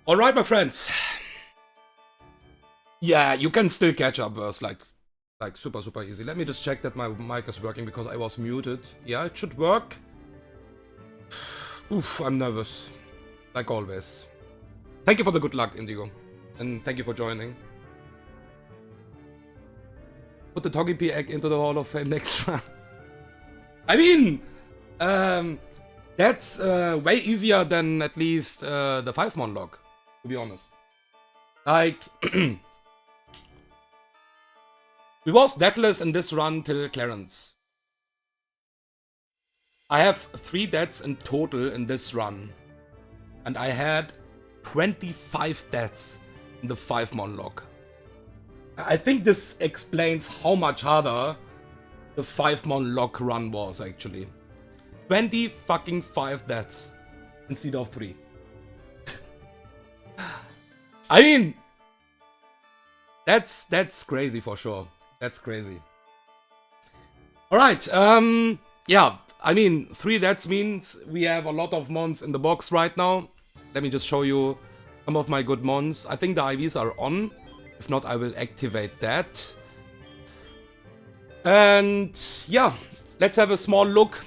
Alright, my friends. Yeah, you can still catch up verse like super easy. Let me just check that my mic is working because I was muted. Yeah, it should work. Oof, I'm nervous. Like always. Thank you for the good luck, Indigo. And thank you for joining. Put the Togepi egg into the Hall of Fame next round. I mean, that's way easier than at least the 5-mon log, to be honest. Like, we was deathless in this run till Clarence. I have 3 deaths in total in this run. And I had 25 deaths in the 5-mon log. I think this explains how much harder the 5-mon log run was, actually. 20 fucking 5 deaths instead of 3. I mean, that's crazy for sure. That's crazy. Alright, yeah, I mean, 3 deaths means we have a lot of mons in the box right now. Let me just show you some of my good mons. I think the IVs are on. If not, I will activate that. And yeah, let's have a small look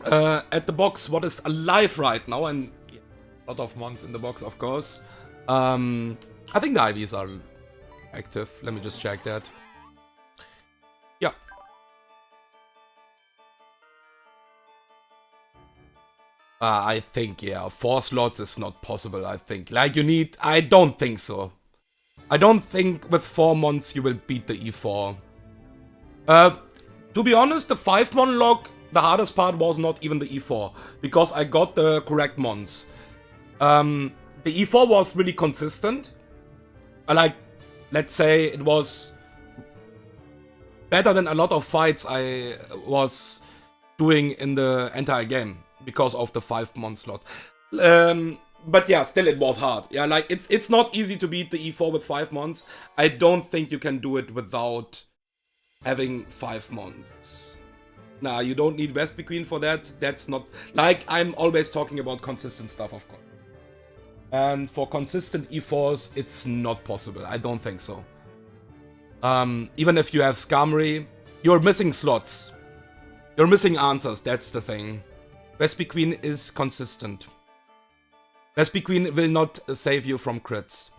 at the box, what is alive right now. And yeah, a lot of mons in the box, of course. I think the IVs are active. Let me just check that. Yeah. I think, yeah, 4 slots is not possible, I think. Like, you need... I don't think so. I don't think with 4 mons you will beat the E4. To be honest, the 5-mon log, the hardest part was not even the E4. Because I got the correct mons. The E4 was really consistent. Like, let's say it was better than a lot of fights I was doing in the entire game. Because of the 5-mon slot. But yeah, still it was hard. Yeah, like, it's not easy to beat the E4 with 5 mons. I don't think you can do it without having 5 mons. Nah, you don't need Vespi Queen for that. That's not... Like, I'm always talking about consistent stuff, of course. And for consistent E4s, it's not possible. I don't think so. Even if you have Skarmory, you're missing slots. You're missing answers, that's the thing. Vespi Queen is consistent. Vespi Queen will not save you from crits.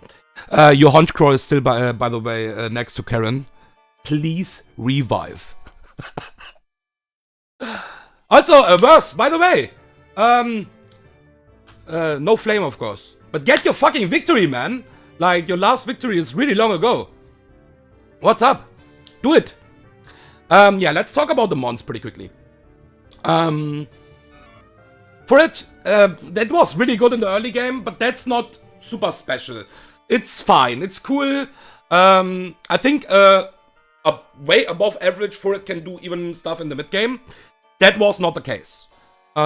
Your Honchcrow is still, by the way, next to Karen. Please revive. Also, a verse, by the way. No flame, of course. But get your fucking victory, man. Like, your last victory is really long ago. What's up? Do it. Yeah, let's talk about the mons pretty quickly. For it, that was really good in the early game, but that's not super special. It's fine, it's cool. I think a way above average for it can do even stuff in the mid game. That was not the case.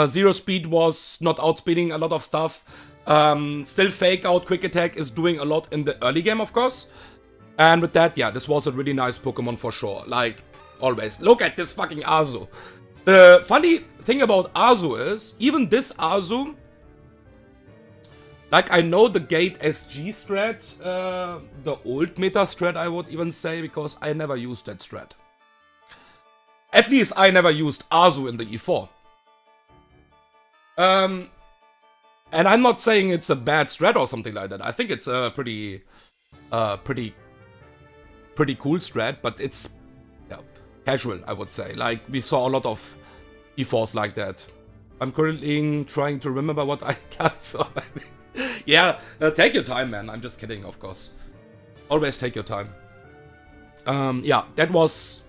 Zero speed was not outspeeding a lot of stuff. Still fake out, quick attack is doing a lot in the early game, of course. And with that, yeah, this was a really nice Pokemon for sure. Like, always. Look at this fucking Arzu. The funny thing about Arzu is, even this Arzu, like, I know the Gate SG strat, the old meta strat, I would even say, because I never used that strat. At least I never used Arzu in the E4. And I'm not saying it's a bad strat or something like that. I think it's a pretty cool strat, but it's casual, I would say. Like, we saw a lot of E4s like that. I'm currently trying to remember what I got, so... yeah, take your time, man. I'm just kidding, of course. Always take your time. Yeah, that was...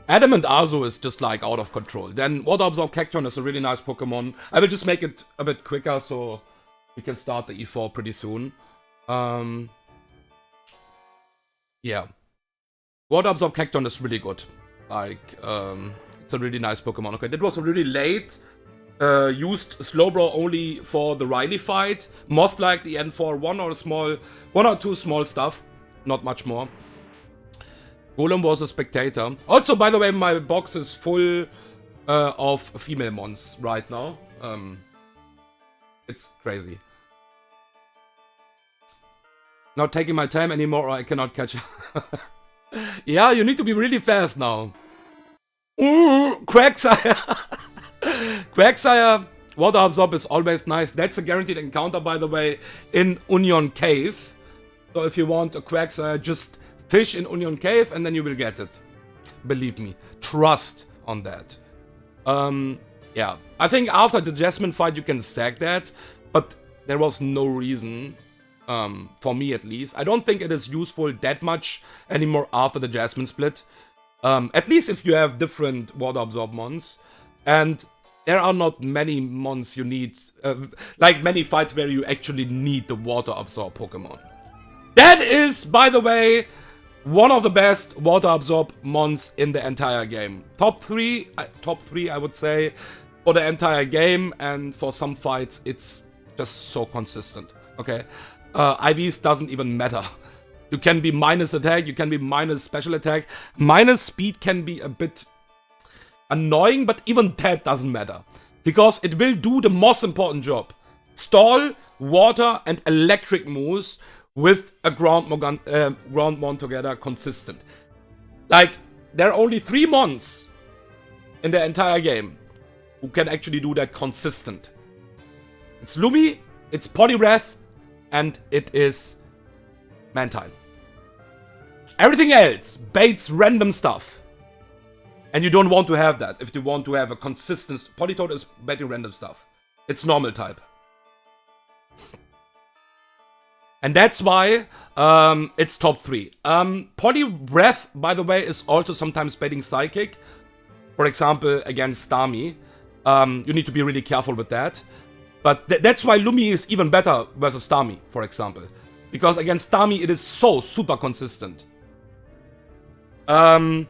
Adamant Arzu is just, like, out of control. Then Water Absorb Cacturn is a really nice Pokemon. I will just make it a bit quicker, so we can start the E4 pretty soon. Yeah. Water Absorb Cacturn is really good. Like, it's a really nice Pokemon. Okay, that was a really late, used Slowbro only for the Riley fight. Most likely, and for one or two small stuff. Not much more. Golem was a spectator. Also, by the way, my box is full of female mons right now. It's crazy. Not taking my time anymore or I cannot catch up. Yeah, you need to be really fast now. Ooh, Quagsire. Quagsire Water Absorb is always nice. That's a guaranteed encounter, by the way, in Union Cave. So if you want a Quagsire, just fish in Union Cave and then you will get it. Believe me. Trust on that. Yeah. I think after the Jasmine fight you can sack that, but there was no reason, for me at least. I don't think it is useful that much anymore after the Jasmine split. At least if you have different Water Absorb mons. And there are not many mons you need, like many fights where you actually need the Water Absorb Pokemon. That is, by the way, one of the best Water Absorb mons in the entire game. Top 3 I would say, for the entire game, and for some fights it's just so consistent, okay? IVs doesn't even matter. You can be minus attack, you can be minus special attack. Minus speed can be a bit annoying, but even that doesn't matter. Because it will do the most important job. Stall, water, and electric moves with a ground mon together consistent. Like, there are only 3 mons in the entire game who can actually do that consistent. It's Lumi, it's Poliwrath, and it is Mantine. Everything else baits random stuff. And you don't want to have that if you want to have a consistent... Politoed is baiting random stuff. It's normal type. And that's why it's top 3. Poliwrath, by the way, is also sometimes baiting Psychic. For example, against Starmie. You need to be really careful with that. But that's why Lumi is even better versus Starmie, for example. Because against Starmie, it is so super consistent. Fucking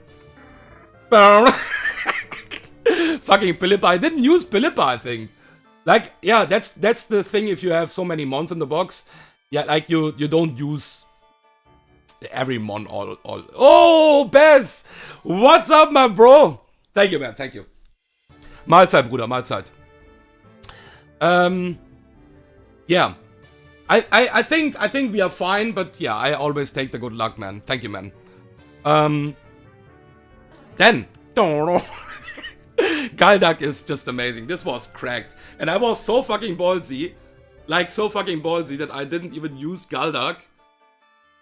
Pilippa. I didn't use Pilippa, I think. Like, yeah, that's the thing if you have so many mons in the box. Yeah, like you don't use every mon all. Oh, Bez! What's up, my bro? Thank you, man, thank you. Mahlzeit, Bruder, Mahlzeit. Yeah. I think we are fine, but yeah, I always take the good luck, man. Thank you, man. Then Galdak is just amazing. This was cracked. And I was so fucking ballsy. Like, so fucking ballsy that I didn't even use Galdak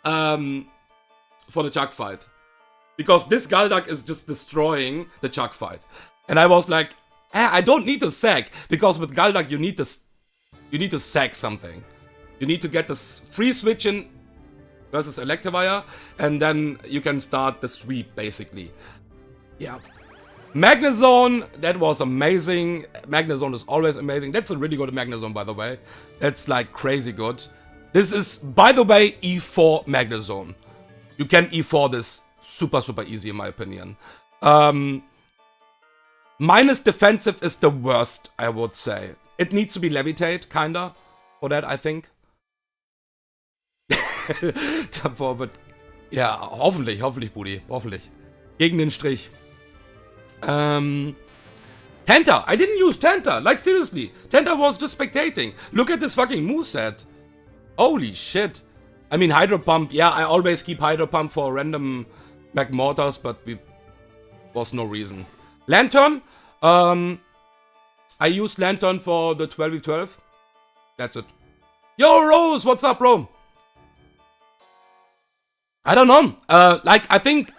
for the Chuck fight. Because this Galdak is just destroying the Chuck fight. And I was like, I don't need to sack. Because with Galdak you need to sack something. You need to get this free switch in versus Electivire, and then you can start the sweep, basically. Yeah. Magnezone, that was amazing. Magnezone is always amazing. That's a really good Magnezone, by the way. That's like crazy good. This is, by the way, E4 Magnezone. You can E4 this super, super easy, in my opinion. Minus defensive is the worst, I would say. It needs to be Levitate, kinda, for that, I think. But ja, hoffentlich, Brudi, hoffentlich. Gegen den Strich. Tenta, I didn't use Tenta, like seriously. Tenta was just spectating. Look at this fucking moveset. Holy shit. I mean, Hydro Pump, yeah, I always keep Hydro Pump for random Magmortars, but was no reason. Lantern, I used Lantern for the 12v12. That's it. Yo, Rose, what's up, bro? I don't know. Like, I think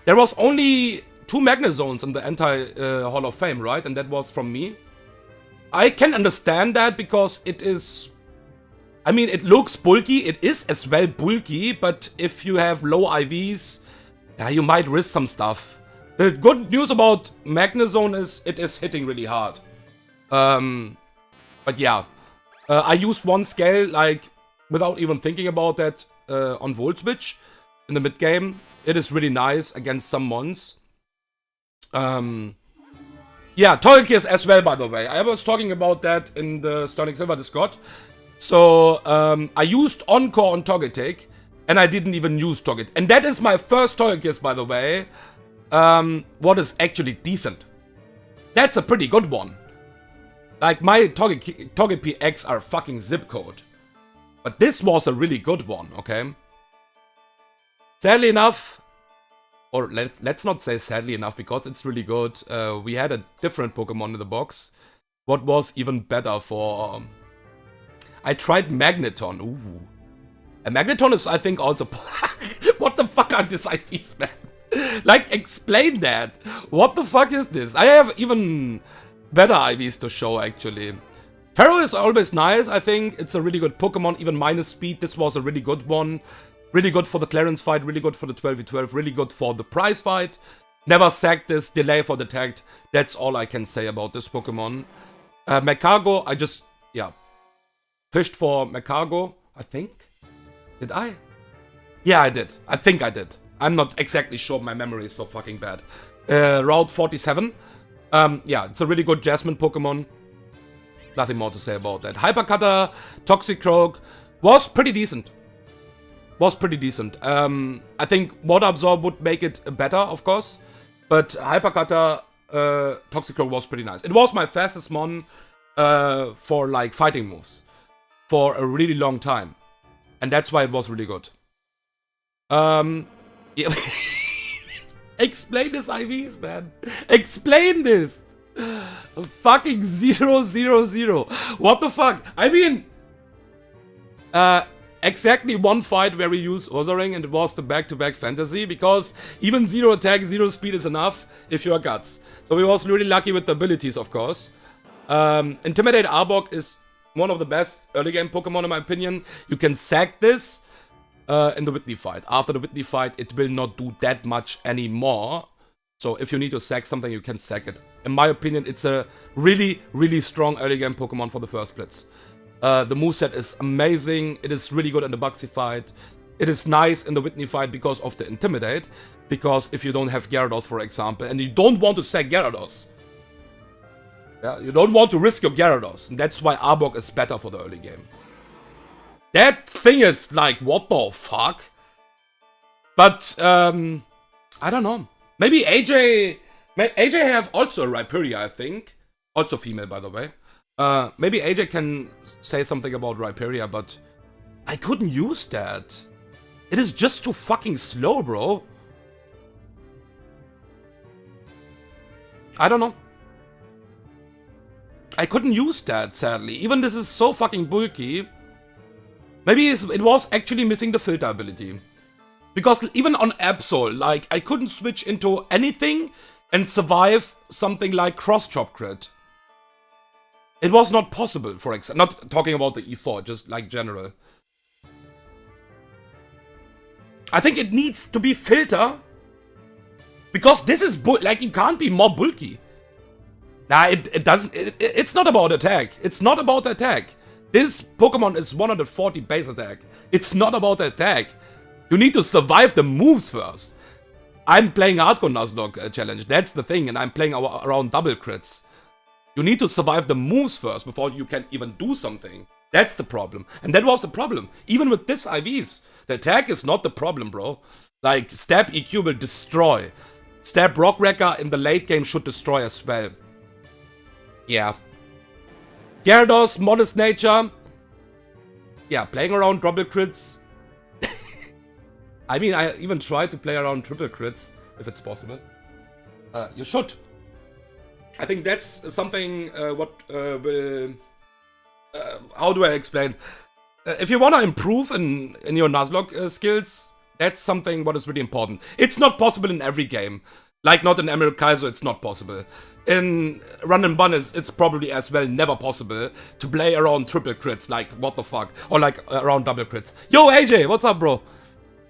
there was only 2 Magnezones in the entire Hall of Fame, right? And that was from me. I can understand that because it is... I mean, it looks bulky. It is as well bulky, but if you have low IVs, yeah, you might risk some stuff. The good news about Magnezone is it is hitting really hard. But yeah. I used one scale, like, without even thinking about that, on Volt Switch in the mid game. It is really nice against some mons. Yeah, Togekiss as well, by the way. I was talking about that in the Sterling Silver Discord. So I used Encore on Togetic, and I didn't even use Togetic. And that is my first Togekiss, by the way. What is actually decent. That's a pretty good one. Like, my Togepi X are fucking zip code. But this was a really good one, okay? Sadly enough, or let's not say sadly enough, because it's really good. We had a different Pokemon in the box. What was even better for... I tried Magneton. Ooh. A Magneton is, I think, also... What the fuck are these IVs, man? Like, explain that. What the fuck is this? I have even better IVs to show, actually. Pharaoh is always nice, I think. It's a really good Pokemon, even minus speed. This was a really good one. Really good for the clearance fight, really good for the 12v12, really good for the prize fight. Never sacked this, delay for the tag. That's all I can say about this Pokemon. Magcargo, I just, yeah, fished for Magcargo, I think. Did I? Yeah, I did. I think I did. I'm not exactly sure, my memory is so fucking bad. Route 47. Yeah, it's a really good Jasmine Pokemon. Nothing more to say about that. Hypercutter, Toxicroak was pretty decent. I think Water Absorb would make it better, of course. But Hypercutter, Toxicroak was pretty nice. It was my fastest mon for like fighting moves. For a really long time. And that's why it was really good. Yeah. Explain this IVs, man. Explain this. Fucking 0-0-0. What the fuck? I mean... exactly one fight where we used Ursaring, and it was the back-to-back fantasy, because even 0 attack, 0 speed is enough if you are Guts. So we was really lucky with the abilities, of course. Intimidate Arbok is one of the best early game Pokemon in my opinion. You can sack this in the Whitney fight. After the Whitney fight, it will not do that much anymore. So if you need to sack something, you can sack it. In my opinion, it's a really, really strong early game Pokemon for the first Blitz. The moveset is amazing, it is really good in the Bugsy fight. It is nice in the Whitney fight because of the Intimidate. Because if you don't have Gyarados, for example, and you don't want to sack Gyarados. Yeah, you don't want to risk your Gyarados. And that's why Arbok is better for the early game. That thing is like, what the fuck? But, I don't know. Maybe AJ have also a Rhyperior, I think. Also female, by the way. Maybe AJ can say something about Rhyperior, but I couldn't use that. It is just too fucking slow, bro. I don't know. I couldn't use that, sadly. Even this is so fucking bulky. Maybe it was actually missing the filter ability. Because even on Absol, like, I couldn't switch into anything and survive something like Cross-Chop Crit. It was not possible, for example. Not talking about the E4, just like general. I think it needs to be filter. Because this is like, you can't be more bulky. Nah, it doesn't. It's not about attack. It's not about attack. This Pokemon is 140 base attack. It's not about attack. You need to survive the moves first. I'm playing Hardcore Nuzlocke challenge. That's the thing, and I'm playing around double crits. You need to survive the moves first before you can even do something. That's the problem. And that was the problem. Even with this IVs. The attack is not the problem, bro. Like, Stab EQ will destroy. Stab Rock Wrecker in the late game should destroy as well. Yeah. Gyarados, Modest Nature. Yeah, playing around double crits. I mean, I even tried to play around triple crits, if it's possible. You should. I think that's something, how do I explain? If you want to improve in your Nuzlocke skills, that's something what is really important. It's not possible in every game. Like, not in Emerald Kaiser, it's not possible. In Run and Bun, it's probably as well never possible to play around triple crits, like, what the fuck. Or like, around double crits. Yo, AJ, what's up, bro?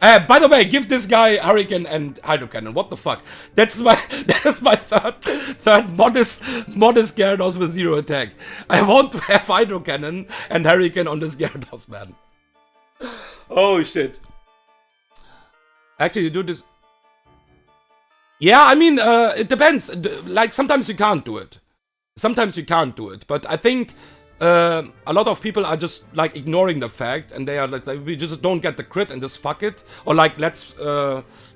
By the way, give this guy Hurricane and Hydro Cannon. What the fuck? That is my third modest Gyarados with 0 attack. I want to have Hydro Cannon and Hurricane on this Gyarados, man. Oh shit. Actually, you do this. Yeah, I mean, it depends. Like, sometimes you can't do it. Sometimes you can't do it. But I think a lot of people are just, like, ignoring the fact. And they are like, we just don't get the crit and just fuck it. Or, like, let's,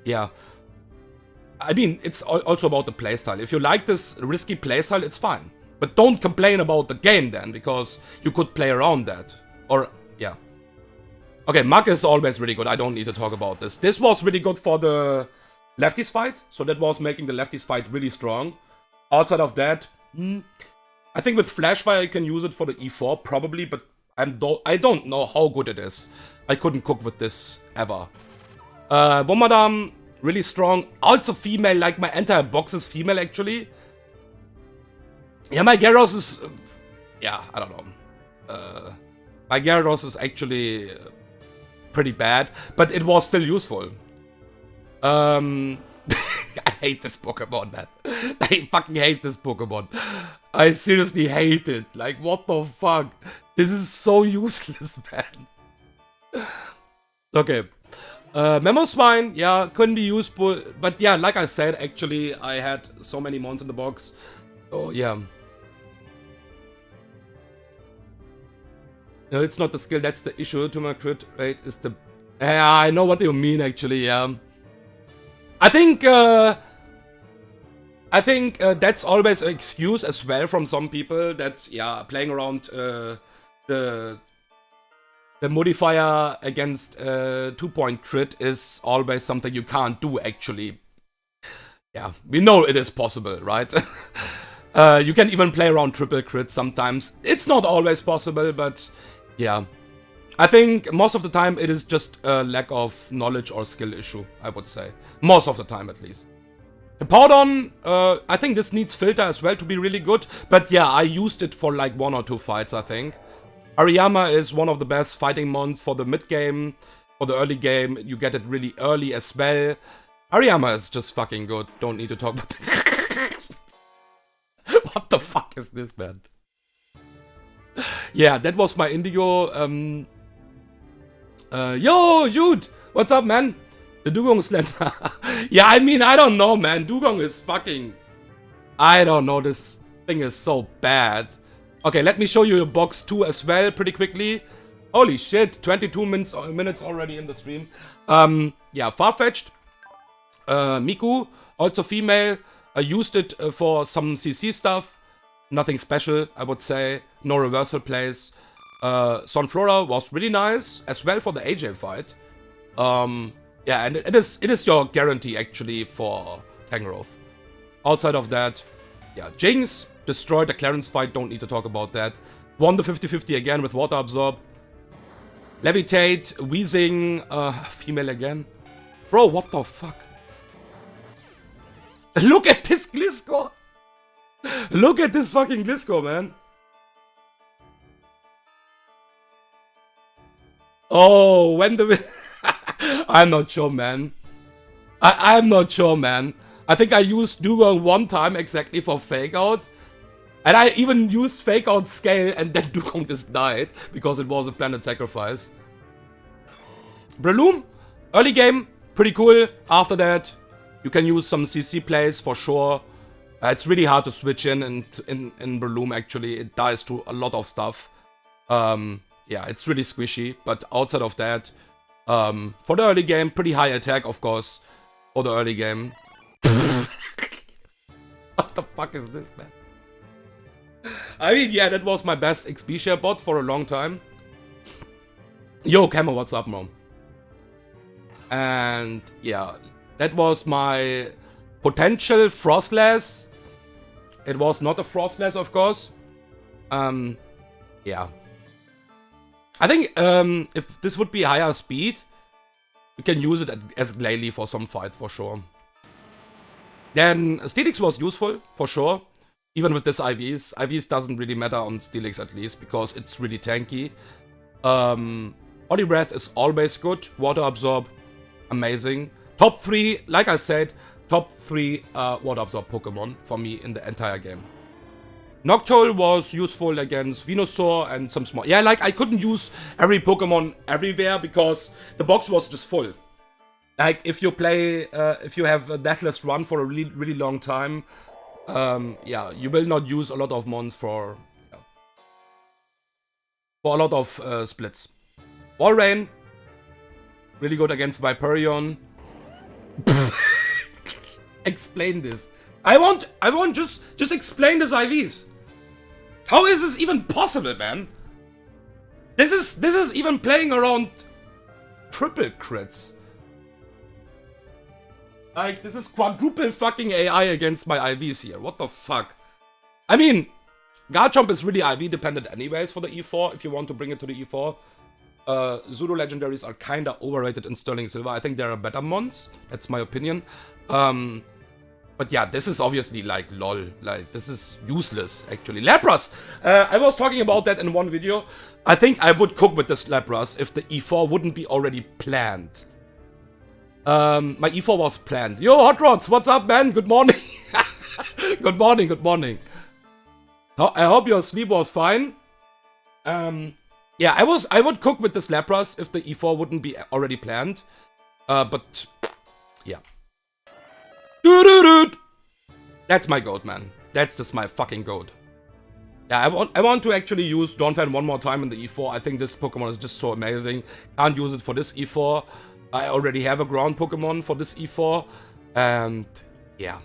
yeah. I mean, it's also about the playstyle. If you like this risky playstyle, it's fine. But don't complain about the game then, because you could play around that. Or, yeah. Okay, Mug is always really good. I don't need to talk about this. This was really good for the lefties fight. So that was making the lefties fight really strong. Outside of that, I think with Flashfire you can use it for the E4 probably, but I don't know how good it is. I couldn't cook with this ever. Womadam, really strong. Also female, like my entire box is female actually. Yeah, my Gyarados is... yeah, I don't know. My Gyarados is actually pretty bad, but it was still useful. I hate this Pokemon, man. I fucking hate this Pokemon. I seriously hate it. Like, what the fuck? This is so useless, man. Okay. Mamoswine, yeah, couldn't be useful. But yeah, like I said, actually, I had so many mons in the box. So, yeah. No, it's not the skill, that's the issue. To my crit rate is the... yeah, I know what you mean, actually, yeah. I think that's always an excuse as well from some people that, yeah, playing around the modifier against 2-point crit is always something you can't do, actually. Yeah, we know it is possible, right? You can even play around triple crit sometimes. It's not always possible, but yeah. I think most of the time it is just a lack of knowledge or skill issue, I would say. Most of the time, at least. Powdon, I think this needs filter as well to be really good. But yeah, I used it for like 1 or 2 fights, I think. Ariyama is one of the best fighting mons for the mid-game. For the early game, you get it really early as well. Ariyama is just fucking good. Don't need to talk about that. What the fuck is this, man? Yeah, that was my Indigo. Yo, Jude! What's up, man? The Dugong Slender. Yeah, I mean, I don't know, man. Dugong is fucking... I don't know, this thing is so bad. Okay, let me show you box 2 as well, pretty quickly. Holy shit, 22 minutes already in the stream. Yeah, Farfetch'd. Miku, also female. I used it for some CC stuff. Nothing special, I would say. No reversal plays. Sunflora was really nice, as well for the AJ fight. Yeah, and it is your guarantee, actually, for Tangrowth. Outside of that, yeah, Jinx destroyed the Clarence fight, don't need to talk about that. Won the 50-50 again with Water Absorb. Levitate, Weezing, female again. Bro, what the fuck? Look at this Gliscor! Look at this fucking Gliscor, man. Oh, when the... I'm not sure, man. I'm not sure, man. I think I used Dugong 1 time exactly for Fake Out. And I even used Fake Out Scale and then Dugong just died. Because it was a Planet Sacrifice. Breloom, early game, pretty cool. After that, you can use some CC plays for sure. It's really hard to switch in Breloom, actually. It dies to a lot of stuff. Yeah, it's really squishy. But outside of that, for the early game, pretty high attack, of course. For the early game. What the fuck is this, man? I mean, yeah, that was my best XP share bot for a long time. Yo, Camo, what's up, Mom? And yeah, that was my potential Frostlass. It was not a Frostlass, of course. Yeah. I think if this would be higher speed, you can use it as Glalie for some fights, for sure. Then Steelix was useful, for sure. Even with this IVs. IVs doesn't really matter on Steelix, at least, because it's really tanky. Body Breath is always good. Water Absorb, amazing. Top 3, like I said, top 3 Water Absorb Pokemon for me in the entire game. Noctowl was useful against Venusaur and some small... Yeah, like, I couldn't use every Pokemon everywhere because the box was just full. Like, if you play... if you have a Deathless Run for a really, really long time, yeah, you will not use a lot of mons for... Yeah, for a lot of splits. Walrein, really good against Vaporeon. Explain this. I want just explain this IVs. How is this even possible, man? This is even playing around triple crits. Like, this is quadruple fucking AI against my IVs here. What the fuck? I mean, Garchomp is really IV dependent anyways for the E4, if you want to bring it to the E4. Pseudo legendaries are kinda overrated in Sterling Silver. I think there are better mons. That's my opinion. But yeah, this is obviously like lol. Like, this is useless actually. Lapras! I was talking about that in one video. I think I would cook with this Lapras if the E4 wouldn't be already planned. My E4 was planned. Yo, Hot Rods, what's up, man? Good morning. Good morning, good morning. I hope your sleep was fine. Yeah, I would cook with this Lapras if the E4 wouldn't be already planned. But yeah. That's my goat, man. That's just my fucking goat. Yeah, I want to actually use Dawnfan one more time in the E4. I think this Pokemon is just so amazing. Can't use it for this E4. I already have a ground Pokemon for this E4. And yeah.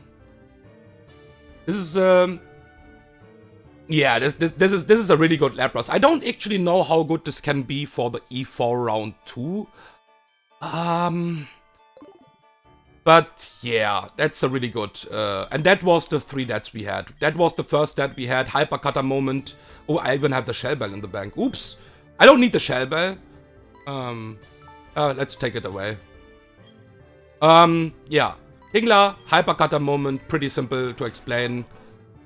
This is yeah, this is a really good Lapras. I don't actually know how good this can be for the E4 round 2. But yeah, that's a really good. And that was the 3 deaths we had. That was the first death we had. Hyper Cutter moment. Oh, I even have the Shell Bell in the bank. Oops. I don't need the Shell Bell. Let's take it away. Yeah. Kingler, Hyper Cutter moment. Pretty simple to explain.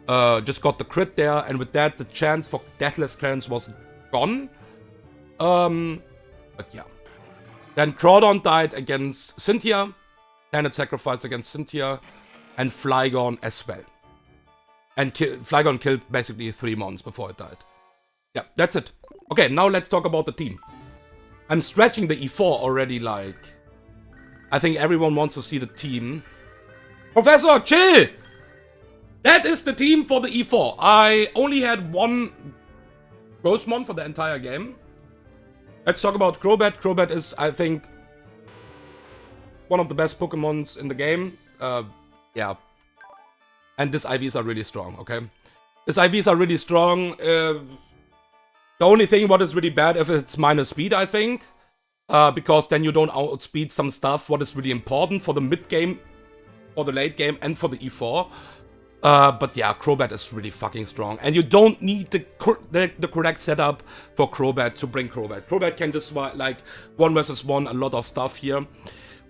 Just got the crit there, and with that, the chance for Deathless Cleanse was gone. But yeah. Then Crawdon died against Cynthia. Planet Sacrifice against Cynthia. And Flygon as well. And Flygon killed basically 3 mons before it died. Yeah, that's it. Okay, now let's talk about the team. I'm stretching the E4 already, like... I think everyone wants to see the team. Professor, chill! That is the team for the E4. I only had 1 Ghostmon for the entire game. Let's talk about Crobat. Crobat is, I think, one of the best Pokemons in the game. Yeah. And these IVs are really strong, okay? These IVs are really strong. The only thing what is really bad if it's minus speed, I think. Because then you don't outspeed some stuff what is really important for the mid-game, for the late game, and for the E4. But yeah, Crobat is really fucking strong. And you don't need the correct setup for Crobat to bring Crobat. Crobat can just, like, 1 versus 1, a lot of stuff here.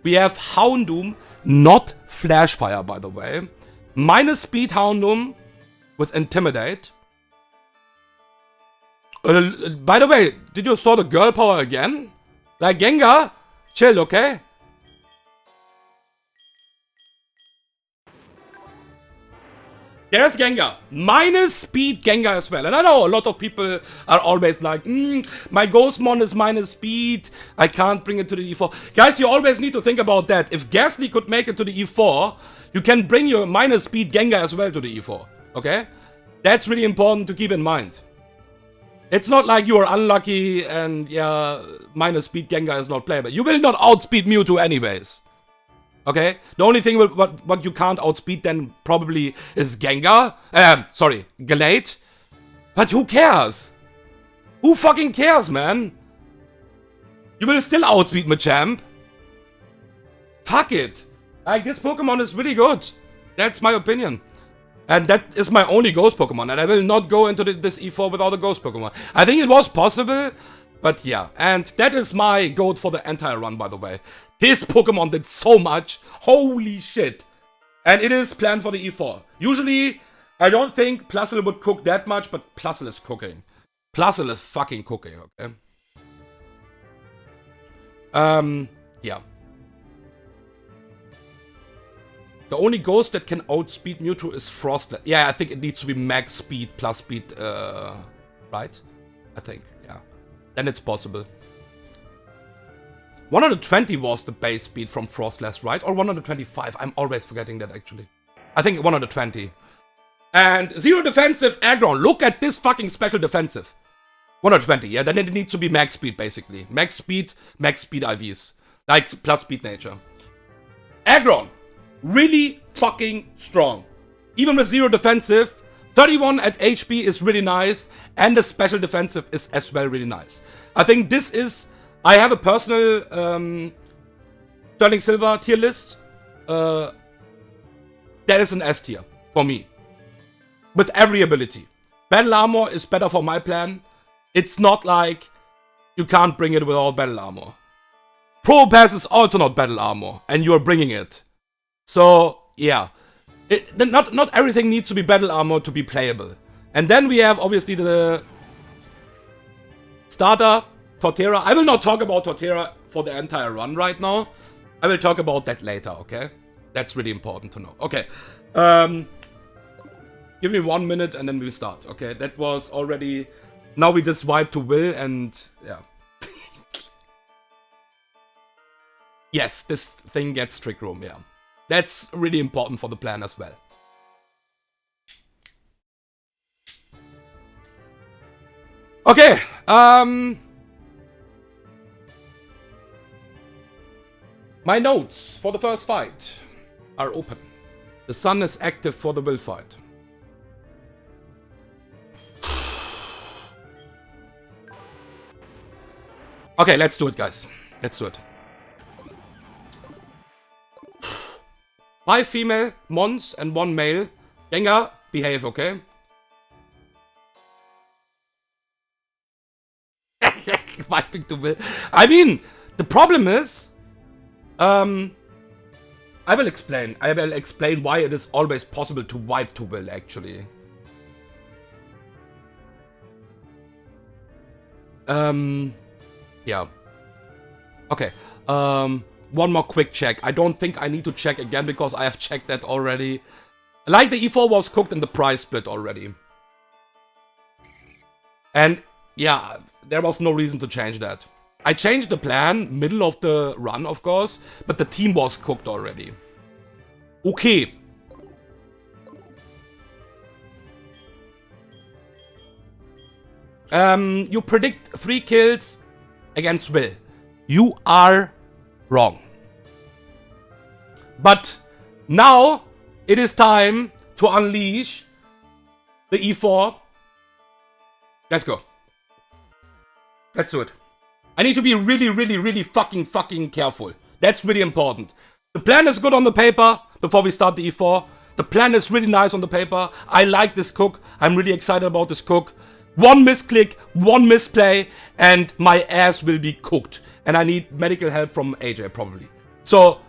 We have Houndoom, not Flash Fire, by the way. Minus speed Houndoom with Intimidate. By the way, did you saw the girl power again? Like, Gengar? Chill, okay? There's Gengar. Minus speed Gengar as well. And I know a lot of people are always like, my Ghostmon is minus speed. I can't bring it to the E4. Guys, you always need to think about that. If Ghastly could make it to the E4, you can bring your minus speed Gengar as well to the E4. Okay? That's really important to keep in mind. It's not like you are unlucky and, yeah, minus speed Gengar is not playable. You will not outspeed Mewtwo anyways. Okay? The only thing what you can't outspeed then probably is Gengar. Sorry, Gallade. But who cares? Who fucking cares, man? You will still outspeed Machamp. Fuck it. Like, this Pokemon is really good. That's my opinion. And that is my only Ghost Pokemon. And I will not go into this E4 without a Ghost Pokemon. I think it was possible. But yeah. And that is my goat for the entire run, by the way. This Pokemon did so much. Holy shit. And it is planned for the E4. Usually, I don't think Plusle would cook that much, but Plusle is cooking. Plusle is fucking cooking, okay? Yeah. The only ghost that can outspeed Mewtwo is Frostlet. Yeah, I think it needs to be max speed plus speed, right? I think, yeah. Then it's possible. 120 was the base speed from Frostlass, right? Or 125? I'm always forgetting that, actually. I think 120. And 0 defensive aggro. Look at this fucking special defensive. 120, yeah? Then it needs to be max speed, basically. Max speed IVs. Like, plus speed nature. Aggron. Really fucking strong. Even with 0 defensive, 31 at HP is really nice. And the special defensive is as well really nice. I think this is I have a personal Sterling Silver tier list. That is an S tier for me. With every ability. Battle Armor is better for my plan. It's not like you can't bring it without Battle Armor. Pro Pass is also not Battle Armor, and you're bringing it. So, yeah. Not everything needs to be Battle Armor to be playable. And then we have, obviously, the starter, Torterra. I will not talk about Torterra for the entire run right now. I will talk about that later, okay? That's really important to know. Okay. Give me 1 minute and then we start, okay? That was already... Now we just wipe to Will and... yeah. Yes, this thing gets Trick Room, yeah. That's really important for the plan as well. Okay, my notes for the first fight are open. The sun is active for the Will fight. Okay, let's do it, guys. Let's do it. 5 female Mons and 1 male. Gengar, behave, okay? Wiping to Will. I mean, the problem is... I will explain. I will explain why it is always possible to wipe to Will, actually. Yeah. Okay. One more quick check. I don't think I need to check again because I have checked that already. Like the E4 was cooked in the price split already. And yeah, there was no reason to change that. I changed the plan, middle of the run of course, but the team was cooked already. Okay. You predict 3 kills against Will. You are wrong. But now it is time to unleash the E4. Let's go. Let's do it. I need to be really fucking careful. That's really important. The plan is good on the paper before we start the E4. The plan is really nice on the paper. I like this cook. I'm really excited about this cook. 1 misclick, 1 misplay, and my ass will be cooked. And I need medical help from AJ, probably. So,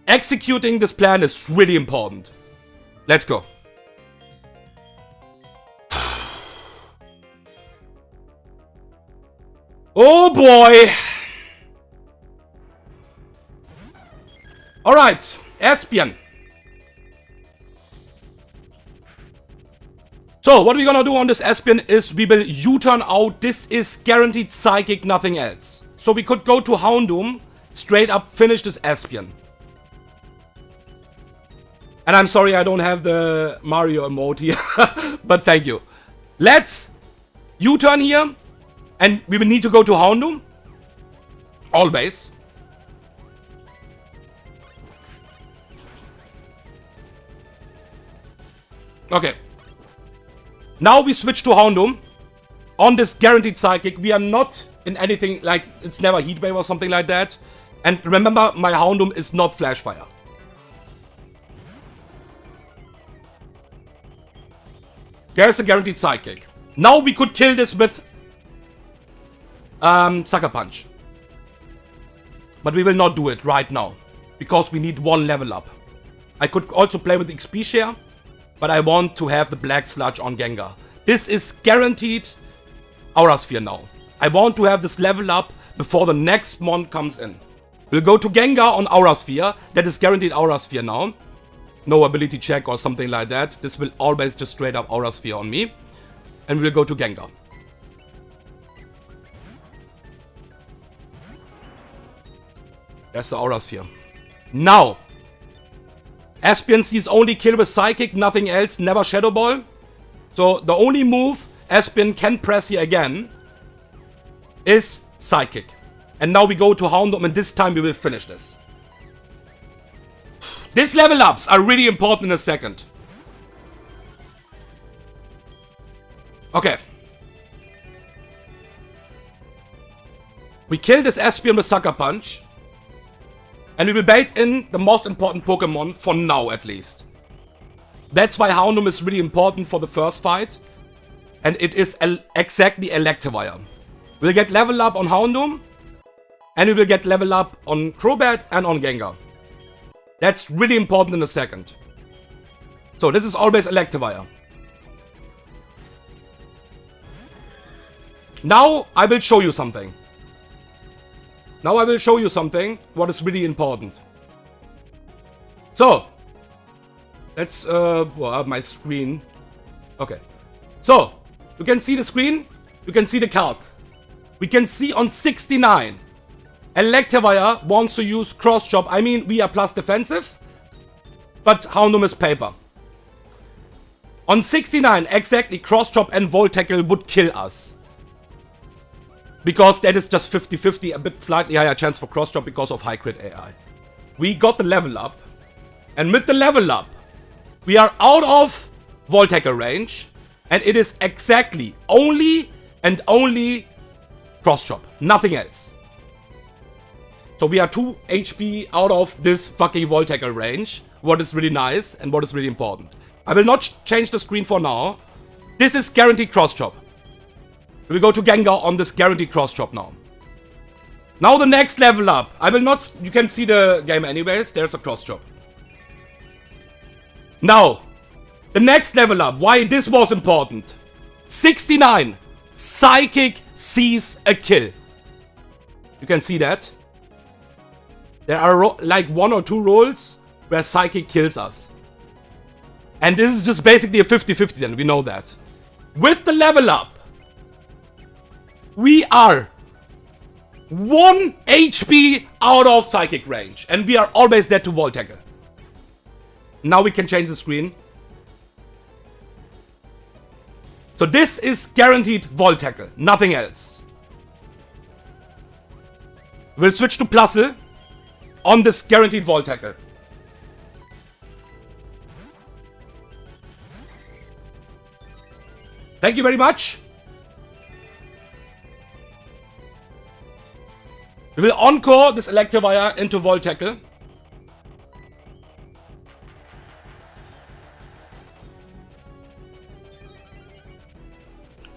executing this plan is really important. Let's go. Oh boy! Alright, Espion. So, what we're gonna do on this Espion is we will U-turn out. This is guaranteed Psychic, nothing else. So we could go to Houndoom, straight up finish this Espion. And I'm sorry I don't have the Mario emote here, but thank you. Let's U-turn here, and we will need to go to Houndoom. Always. Okay. Now we switch to Houndoom. On this guaranteed Psychic, we are not in anything like, it's never Heatwave or something like that. And remember, my Houndoom is not Flash Fire. There's a guaranteed Psychic. Now we could kill this with Sucker Punch. But we will not do it right now, because we need 1 level up. I could also play with XP share, but I want to have the Black Sludge on Gengar. This is guaranteed Aura Sphere now. I want to have this level up before the next mon comes in. We'll go to Gengar on Aura Sphere. That is guaranteed Aura Sphere now. No ability check or something like that. This will always just straight up Aura Sphere on me. And we'll go to Gengar. There's the Aura Sphere. Now, Espion sees only kill with Psychic, nothing else, never Shadow Ball. So the only move Espion can press here again is Psychic. And now we go to Houndoom, and this time we will finish this. These level ups are really important in a second. Okay. We kill this Espion with Sucker Punch. And we will bait in the most important Pokemon, for now at least. That's why Houndoom is really important for the first fight. And it is exactly Electivire. We'll get level up on Houndoom. And we will get level up on Crobat and on Gengar. That's really important in a second. So this is always Electivire. Now I will show you something. Now I will show you something what is really important. So let's well, my screen. Okay. So you can see the screen. You can see the calc. We can see on 69. Electivire wants to use Cross Chop. I mean, we are plus defensive. But Houndoom is paper. On 69, exactly, Cross Chop and Volt Tackle would kill us. Because that is just 50-50, a bit slightly higher chance for Cross Chop because of high crit AI. We got the level up. And with the level up, we are out of Volt Tackle range. And it is exactly only and only Cross Chop. Nothing else. So we are 2 HP out of this fucking Volt Tackle range. What is really nice and what is really important. I will not change the screen for now. This is guaranteed Cross Chop. We will go to Gengar on this guaranteed Cross Chop now. Now the next level up. I will not... You can see the game anyways. There's a Cross Chop. Now, the next level up. Why this was important. 69. Psychic sees a kill. You can see that. There are like 1 or 2 rolls where Psychic kills us. And this is just basically a 50-50 then, we know that. With the level up, we are 1 HP out of Psychic range. And we are always dead to Volt Tackle. Now we can change the screen. So this is guaranteed Volt Tackle, nothing else. We'll switch to Plusle on this guaranteed Volt Tackle. Thank you very much. We will encore this Electivire into Volt Tackle.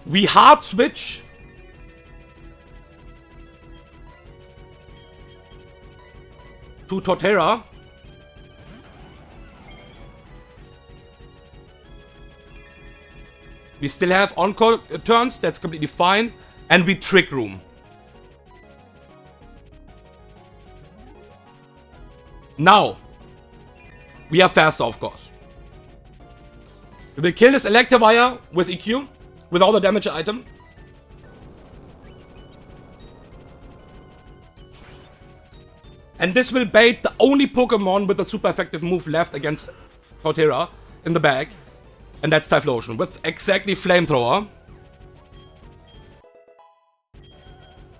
We hard switch. To Torterra. We still have encore turns, that's completely fine. And we Trick Room. Now, we are faster, of course. We will kill this Electivire with EQ, without the damage item. And this will bait the only Pokemon with a super effective move left against Torterra in the bag. And that's Typhlosion with exactly Flamethrower.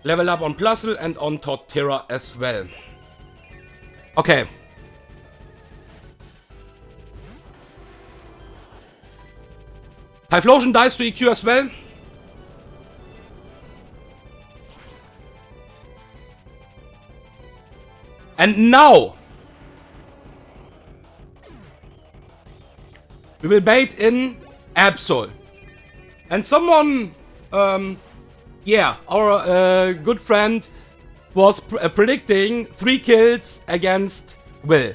Level up on Plusle and on Torterra as well. Okay. Typhlosion dies to EQ as well. And now we will bait in Absol. And someone, yeah, our good friend was predicting 3 kills against Will.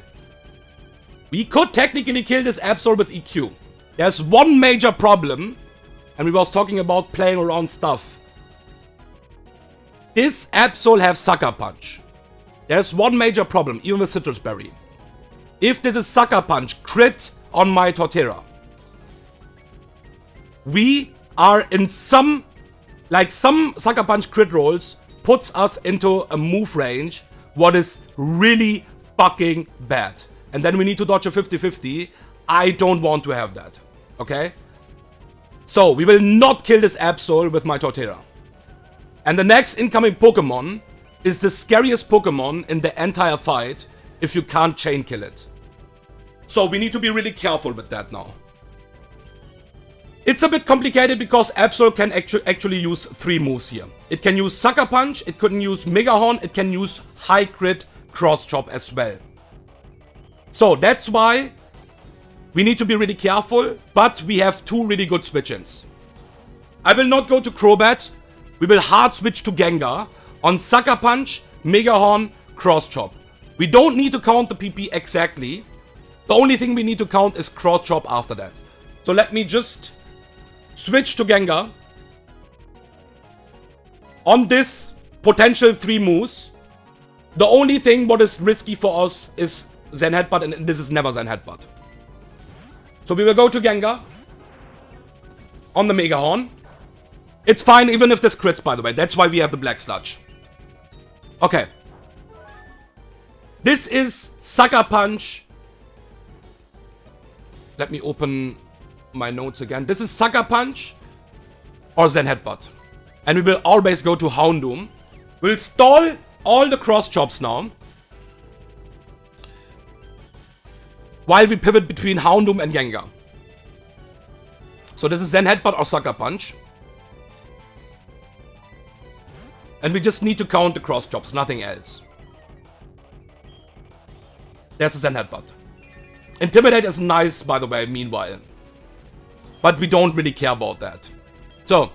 We could technically kill this Absol with EQ. There's one major problem, and we was talking about playing around stuff. This Absol have Sucker Punch. There's one major problem, even with Citrus Berry. If this is Sucker Punch crit on my Torterra, we are in some Sucker Punch crit rolls puts us into a move range what is really fucking bad. And then we need to dodge a 50-50. I don't want to have that. Okay? So, we will not kill this Absol with my Torterra. And the next incoming Pokemon is the scariest Pokemon in the entire fight if you can't chain kill it. So we need to be really careful with that now. It's a bit complicated because Absol can actually use 3 moves here. It can use Sucker Punch, it can use Mega Horn, it can use High Crit Cross Chop as well. So that's why we need to be really careful, but we have 2 really good switch-ins. I will not go to Crobat. We will hard switch to Gengar on Sucker Punch, Mega Horn, Cross Chop. We don't need to count the PP exactly. The only thing we need to count is Cross Chop after that. So let me just switch to Gengar. On this potential 3 moves, the only thing what is risky for us is Zen Headbutt, and this is never Zen Headbutt. So we will go to Gengar on the Mega Horn. It's fine even if this crits, by the way. That's why we have the Black Sludge. Okay. This is Sucker Punch. Let me open my notes again. This is Sucker Punch or Zen Headbutt. And we will always go to Houndoom. We'll stall all the cross chops now, while we pivot between Houndoom and Gengar. So this is Zen Headbutt or Sucker Punch. And we just need to count the cross chops, nothing else. There's a Zen Headbutt. Intimidate is nice, by the way, meanwhile. But we don't really care about that. So,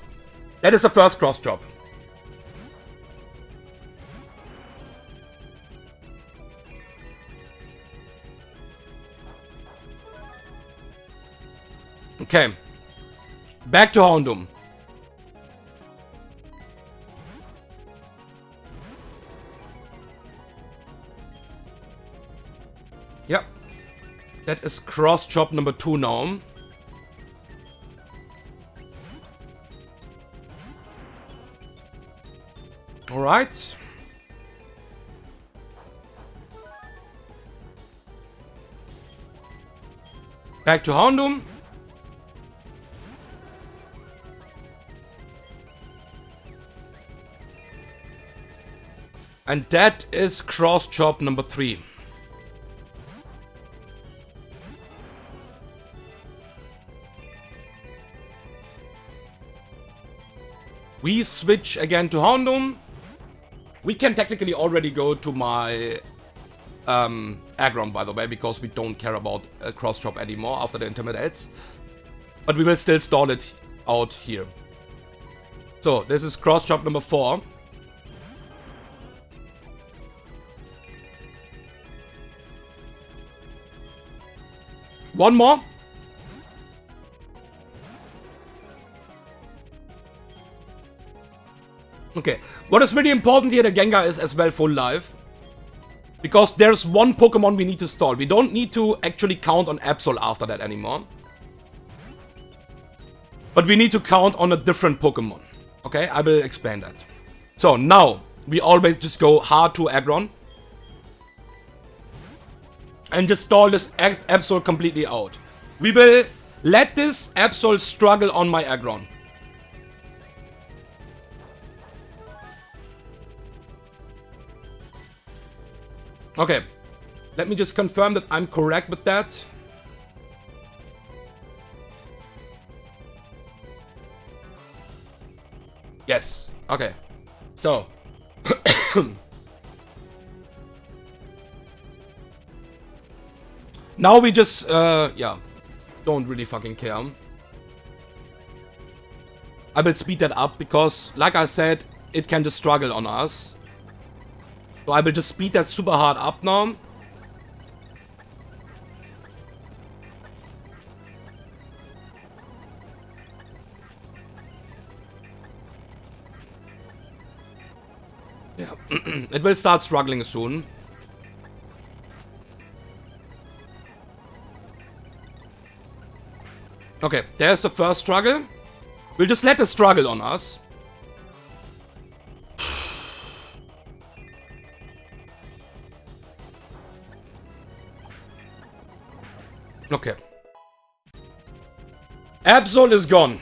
that is the first cross chop. Okay. Back to Houndoom. Yep. That is cross chop number 2 now. Alright. Back to Houndoom. And that is cross chop number 3. We switch again to Houndoom. We can technically already go to my Aggron, by the way, because we don't care about cross chop anymore after the Intimidates. But we will still stall it out here. So, this is cross chop number 4. One more. Okay, what is really important here, the Gengar is as well full life. Because there's one Pokemon we need to stall. We don't need to actually count on Absol after that anymore. But we need to count on a different Pokemon. Okay, I will explain that. So now, we always just go hard to Aggron. And just stall this Absol completely out. We will let this Absol struggle on my Aggron. Okay, let me just confirm that I'm correct with that. Yes, okay. So. Now we just, yeah, don't really fucking care. I will speed that up because, like I said, it can just struggle on us. So I will just speed that super hard up now. Yeah, it will start struggling soon. Okay, there's the first struggle. We'll just let it struggle on us. Okay. Absol is gone.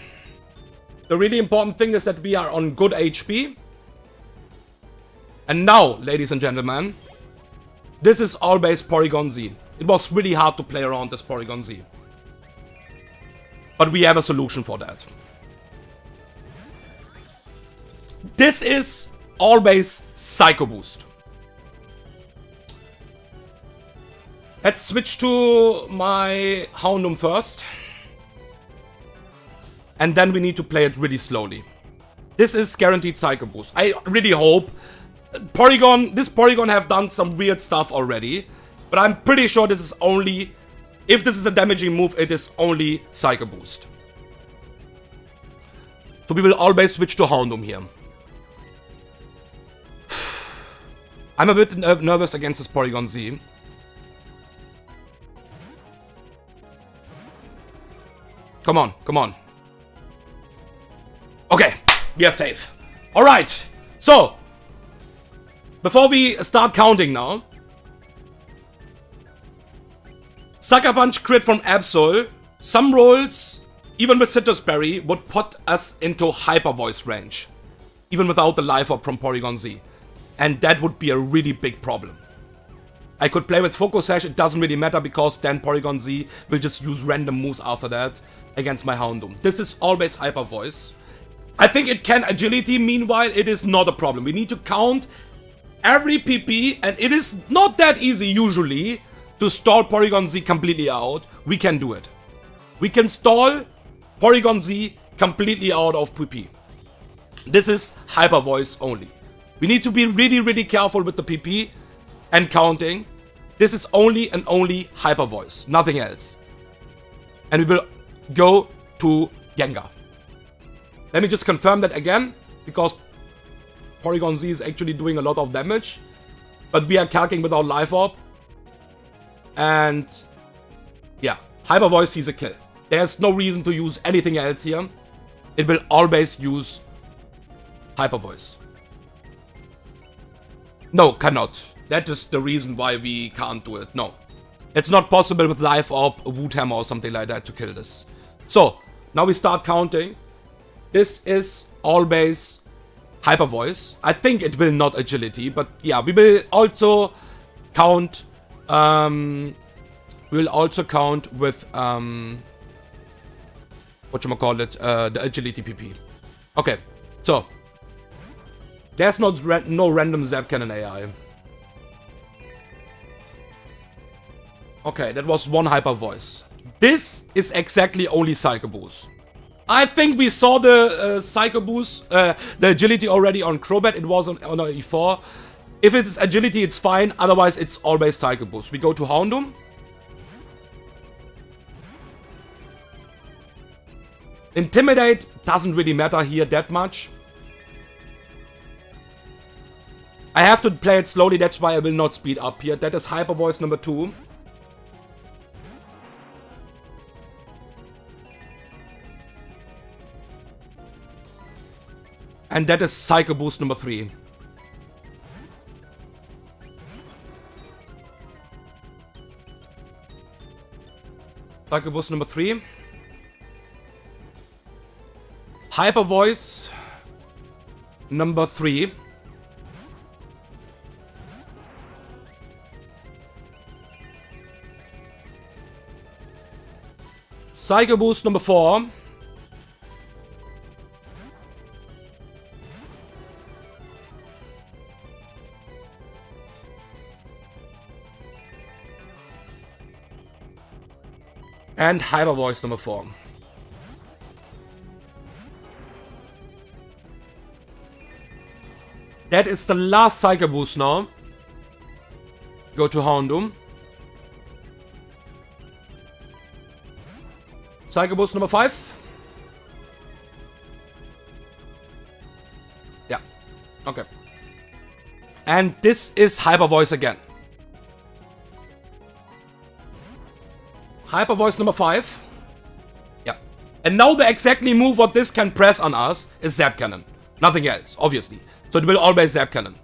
The really important thing is that we are on good HP. And now, ladies and gentlemen, this is always Porygon Z. It was really hard to play around this Porygon Z. But we have a solution for that. This is always Psycho Boost. Let's switch to my Houndoom first. And then we need to play it really slowly. This is guaranteed Psycho Boost. I really hope this Porygon have done some weird stuff already. But I'm pretty sure this is only... If this is a damaging move, it is only Psycho Boost. So we will always switch to Houndoom here. I'm a bit nervous against this Porygon Z. Come on, come on. Okay, we are safe. Alright, so before we start counting now, Sucker Punch crit from Absol. Some rolls, even with Citrus Berry, would put us into Hyper Voice range. Even without the Life Orb from Porygon Z. And that would be a really big problem. I could play with Focus Sash, it doesn't really matter because then Porygon Z will just use random moves after that against my Houndoom. This is always Hyper Voice. I think it can Agility, meanwhile it is not a problem. We need to count every PP and it is not that easy usually to stall Porygon Z completely out. We can do it. We can stall Porygon Z completely out of PP. This is Hyper Voice only. We need to be really, really careful with the PP and counting. This is only and only Hyper Voice, nothing else. And we will go to Gengar. Let me just confirm that again, because Porygon Z is actually doing a lot of damage. But we are calcing without Life Orb. And yeah, Hyper Voice sees a kill. There's no reason to use anything else here. It will always use Hyper Voice. No, cannot. That is the reason why we can't do it. No. It's not possible with Life Orb, a Wood Hammer or something like that to kill this. So, now we start counting. This is always Hyper Voice. I think it will not Agility, but yeah, we will also count... we will also count with... whatchamacallit, the Agility PP. Okay, so... There's no random Zap Cannon AI. Okay, that was one Hyper Voice. This is exactly only Psycho Boost. I think we saw the Psycho Boost, the Agility already on Crobat. It was on our E4. If it's Agility, it's fine. Otherwise, it's always Psycho Boost. We go to Houndoom. Intimidate doesn't really matter here that much. I have to play it slowly, that's why I will not speed up here. That is Hyper Voice number 2. And that is Psycho Boost number 3. Psycho Boost number 3. Hyper Voice number 3. Psycho Boost number 4. And Hyper Voice number 4. That is the last Psycho Boost now. Go to Houndoom. Psycho Boost number 5. Yeah. Okay. And this is Hyper Voice again. Hyper Voice number 5. Yeah. And now the exactly move what this can press on us is Zap Cannon. Nothing else, obviously. So it will always Zap Cannon.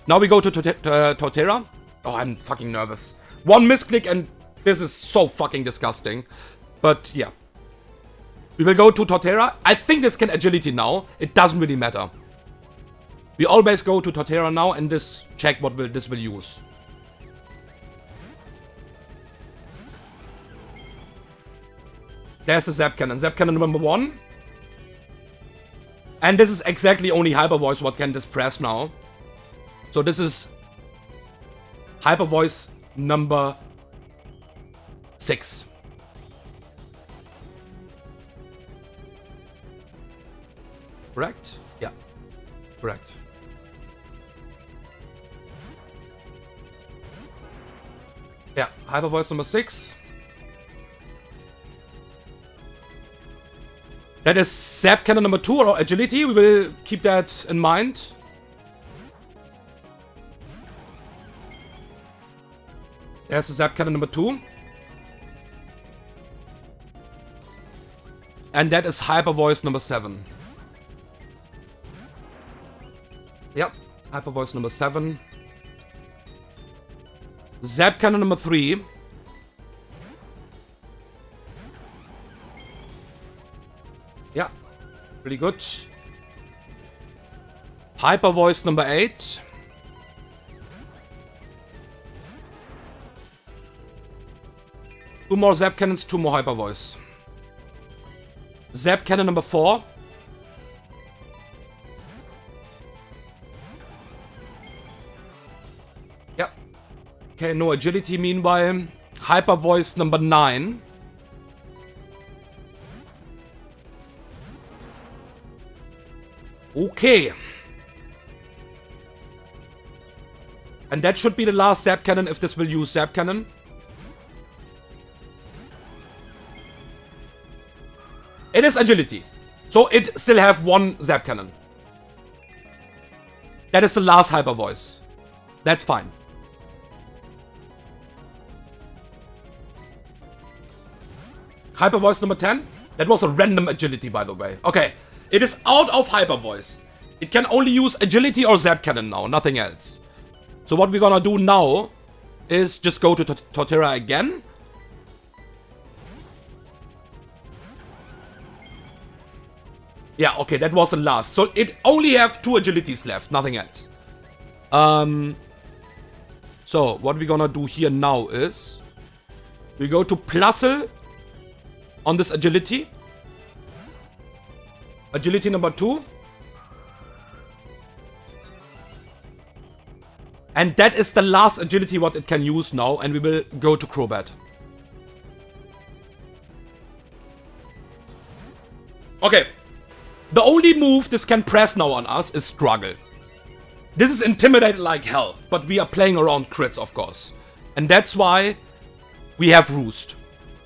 Now we go to Torterra. Oh, I'm fucking nervous. One misclick and this is so fucking disgusting. But yeah. We will go to Torterra. I think this can Agility now. It doesn't really matter. We always go to Torterra now and this check what this will use. There's the Zap Cannon. Zap Cannon number 1. And this is exactly only Hyper Voice what can this press now. So this is Hyper Voice number 6. Correct? Yeah. Correct. Yeah, Hyper Voice number 6. That is Zap Cannon number 2 or Agility. We will keep that in mind. There's the Zap Cannon number 2. And that is Hyper Voice number 7. Yep, Hyper Voice number 7. Zap Cannon number 3. Yeah, pretty good. Hyper Voice number 8. Two more Zap Cannons, 2 more Hyper Voice. Zap Cannon number 4. Yeah. Okay, no Agility meanwhile. Hyper Voice number 9. Okay. And that should be the last Zap Cannon if this will use Zap Cannon. It is Agility. So it still have 1 Zap Cannon. That is the last Hyper Voice. That's fine. Hyper Voice number 10. That was a random Agility, by the way. Okay. It is out of Hyper Voice. It can only use Agility or Zap Cannon now, nothing else. So what we're gonna do now is just go to Torterra again. Yeah, okay, that was the last. So it only have 2 Agilities left, nothing else. So what we're gonna do here now is we go to Plusle on this Agility. Agility number 2. And that is the last Agility what it can use now. And we will go to Crobat. Okay. The only move this can press now on us is Struggle. This is intimidated like hell. But we are playing around crits, of course. And that's why we have Roost.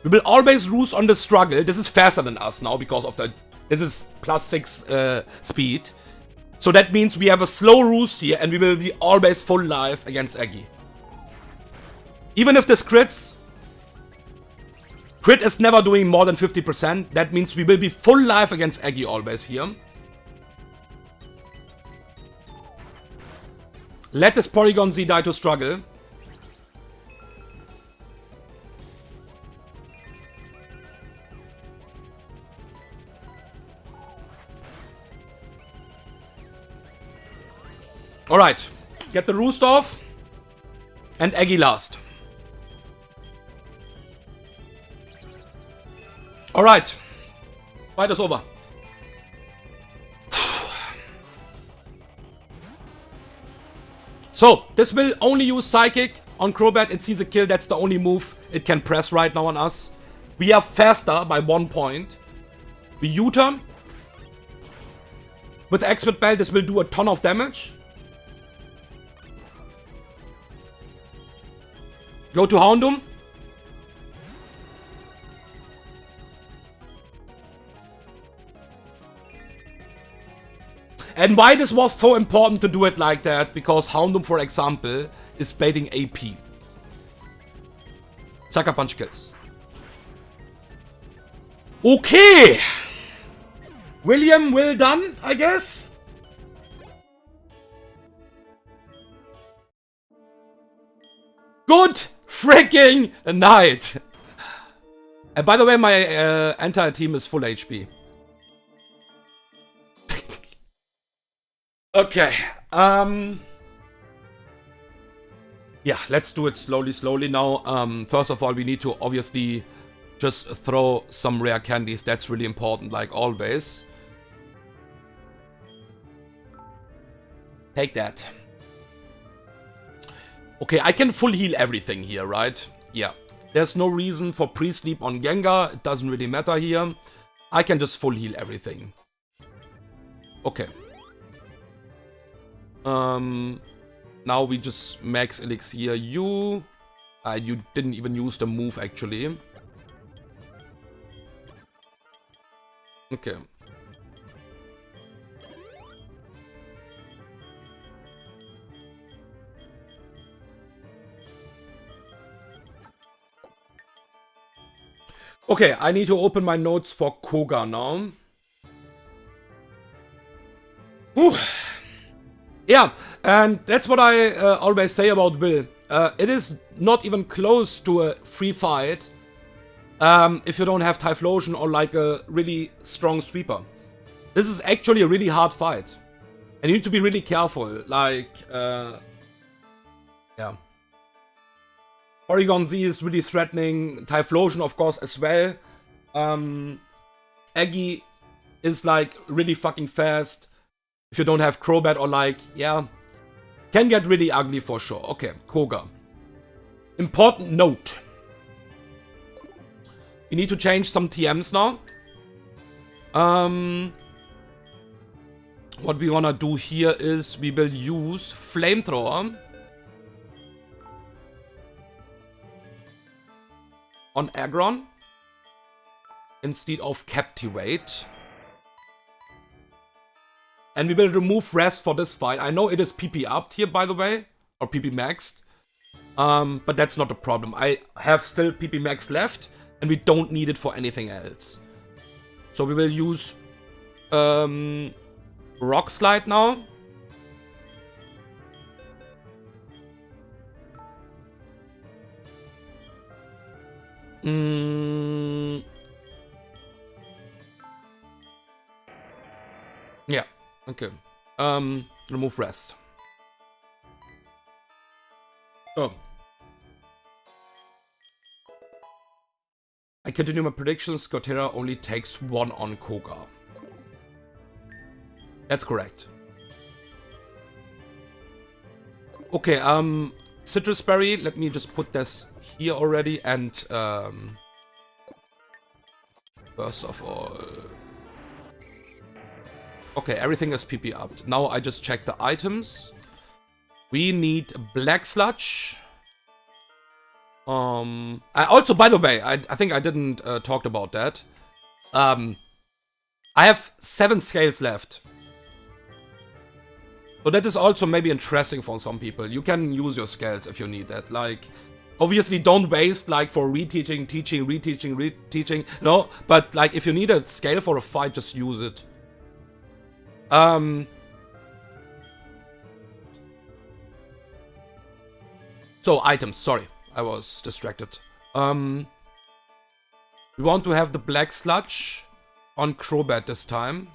We will always Roost on the Struggle. This is faster than us now because of the... This is +6 speed. So that means we have a slow Roost here and we will be always full life against Aggie. Even if this crits, crit is never doing more than 50%. That means we will be full life against Aggie always here. Let this Porygon Z die to Struggle. Alright, get the Roost off. And Aggie last. Alright. Fight is over. So, this will only use Psychic on Crobat. It sees a kill, that's the only move it can press right now on us. We are faster by 1 point. We U-turn. With Expert Belt, this will do a ton of damage. Go to Houndoom. And why this was so important to do it like that? Because Houndoom, for example, is baiting AP. Sucker Punch kills. Okay! William, well done, I guess. Good freaking night! And by the way, my entire team is full HP. Okay, yeah, let's do it slowly now. First of all, we need to obviously just throw some rare candies. That's really important, like always. Take that. Okay, I can full heal everything here, right? Yeah. There's no reason for pre-sleep on Gengar. It doesn't really matter here. I can just full heal everything. Okay. Now we just max elixir you. You didn't even use the move, actually. Okay. Okay, I need to open my notes for Koga now. Whew. Yeah, and that's what I always say about Will. It is not even close to a free fight if you don't have Typhlosion or like a really strong sweeper. This is actually a really hard fight. And you need to be really careful, like, yeah. Porygon Z is really threatening, Typhlosion of course as well. Aggie is like really fucking fast. If you don't have Crobat or like, yeah. Can get really ugly for sure. Okay, Koga. Important note. We need to change some TMs now. What we wanna do here is we will use Flamethrower on Aggron instead of Captivate. And we will remove Rest for this fight. I know it is PP upped here, by the way, or PP maxed. But that's not a problem. I have still PP max left, and we don't need it for anything else. So we will use Rock Slide now. Yeah, okay. Remove Rest. Oh. I continue my predictions. Goterra only takes 1 on Koga. That's correct. Okay, Citrus Berry. Let me just put this here already. And, first of all... Okay, everything is PP upped. Now I just check the items. We need Black Sludge. Also, by the way, I think I didn't talk about that. I have 7 scales left. So that is also maybe interesting for some people. You can use your scales if you need that. Like, obviously don't waste like for reteaching, teaching, reteaching, reteaching. No, but like if you need a scale for a fight, just use it. So items, sorry. I was distracted. We want to have the Black Sludge on Crobat this time.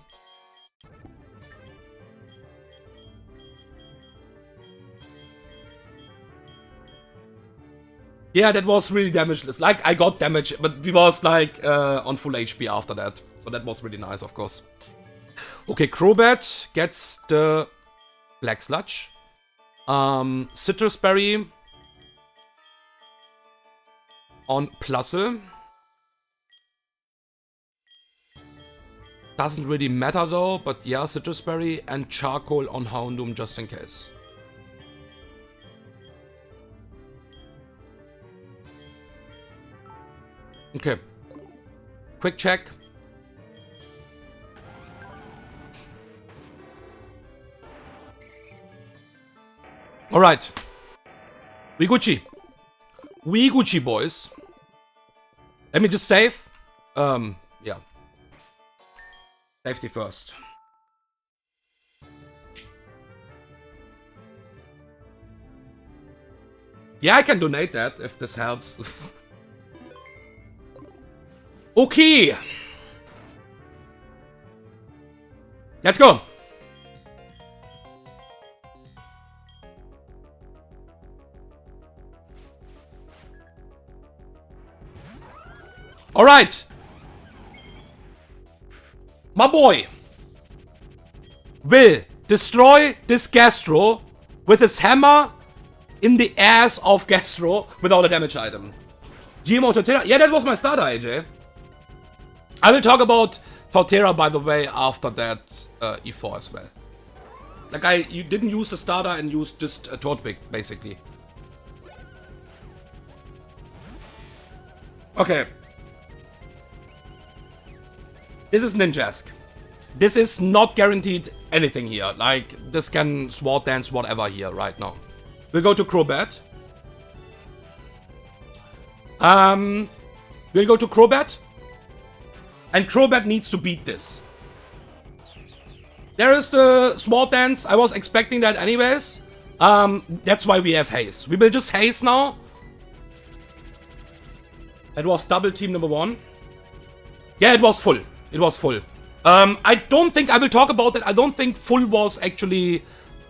Yeah, that was really damageless. Like, I got damage, but we was like on full HP after that. So that was really nice, of course. Okay, Crobat gets the Black Sludge. Citrus Berry on Plusle. Doesn't really matter though, but yeah, Citrus Berry and Charcoal on Houndoom just in case. Okay. Quick check. Alright. We Gucci. We Gucci, boys. Let me just save. Yeah. Safety first. Yeah, I can donate that if this helps. Okay. Let's go. Alright. My boy will destroy this Gastro with his hammer in the ass of Gastro without a damage item. GMO Torterra. Yeah, that was my starter, AJ. I will talk about Torterra, by the way, after that E4 as well. Like, you didn't use the starter and used just a Turtwig, basically. Okay. This is Ninjask. This is not guaranteed anything here. Like, this can Sword Dance whatever here right now. We'll go to Crobat. We'll go to Crobat. And Crobat needs to beat this. There is the Sword Dance. I was expecting that anyways. That's why we have Haze. We will just Haze now. That was double team number 1. Yeah, it was full. It was full. I don't think I will talk about that. I don't think full was actually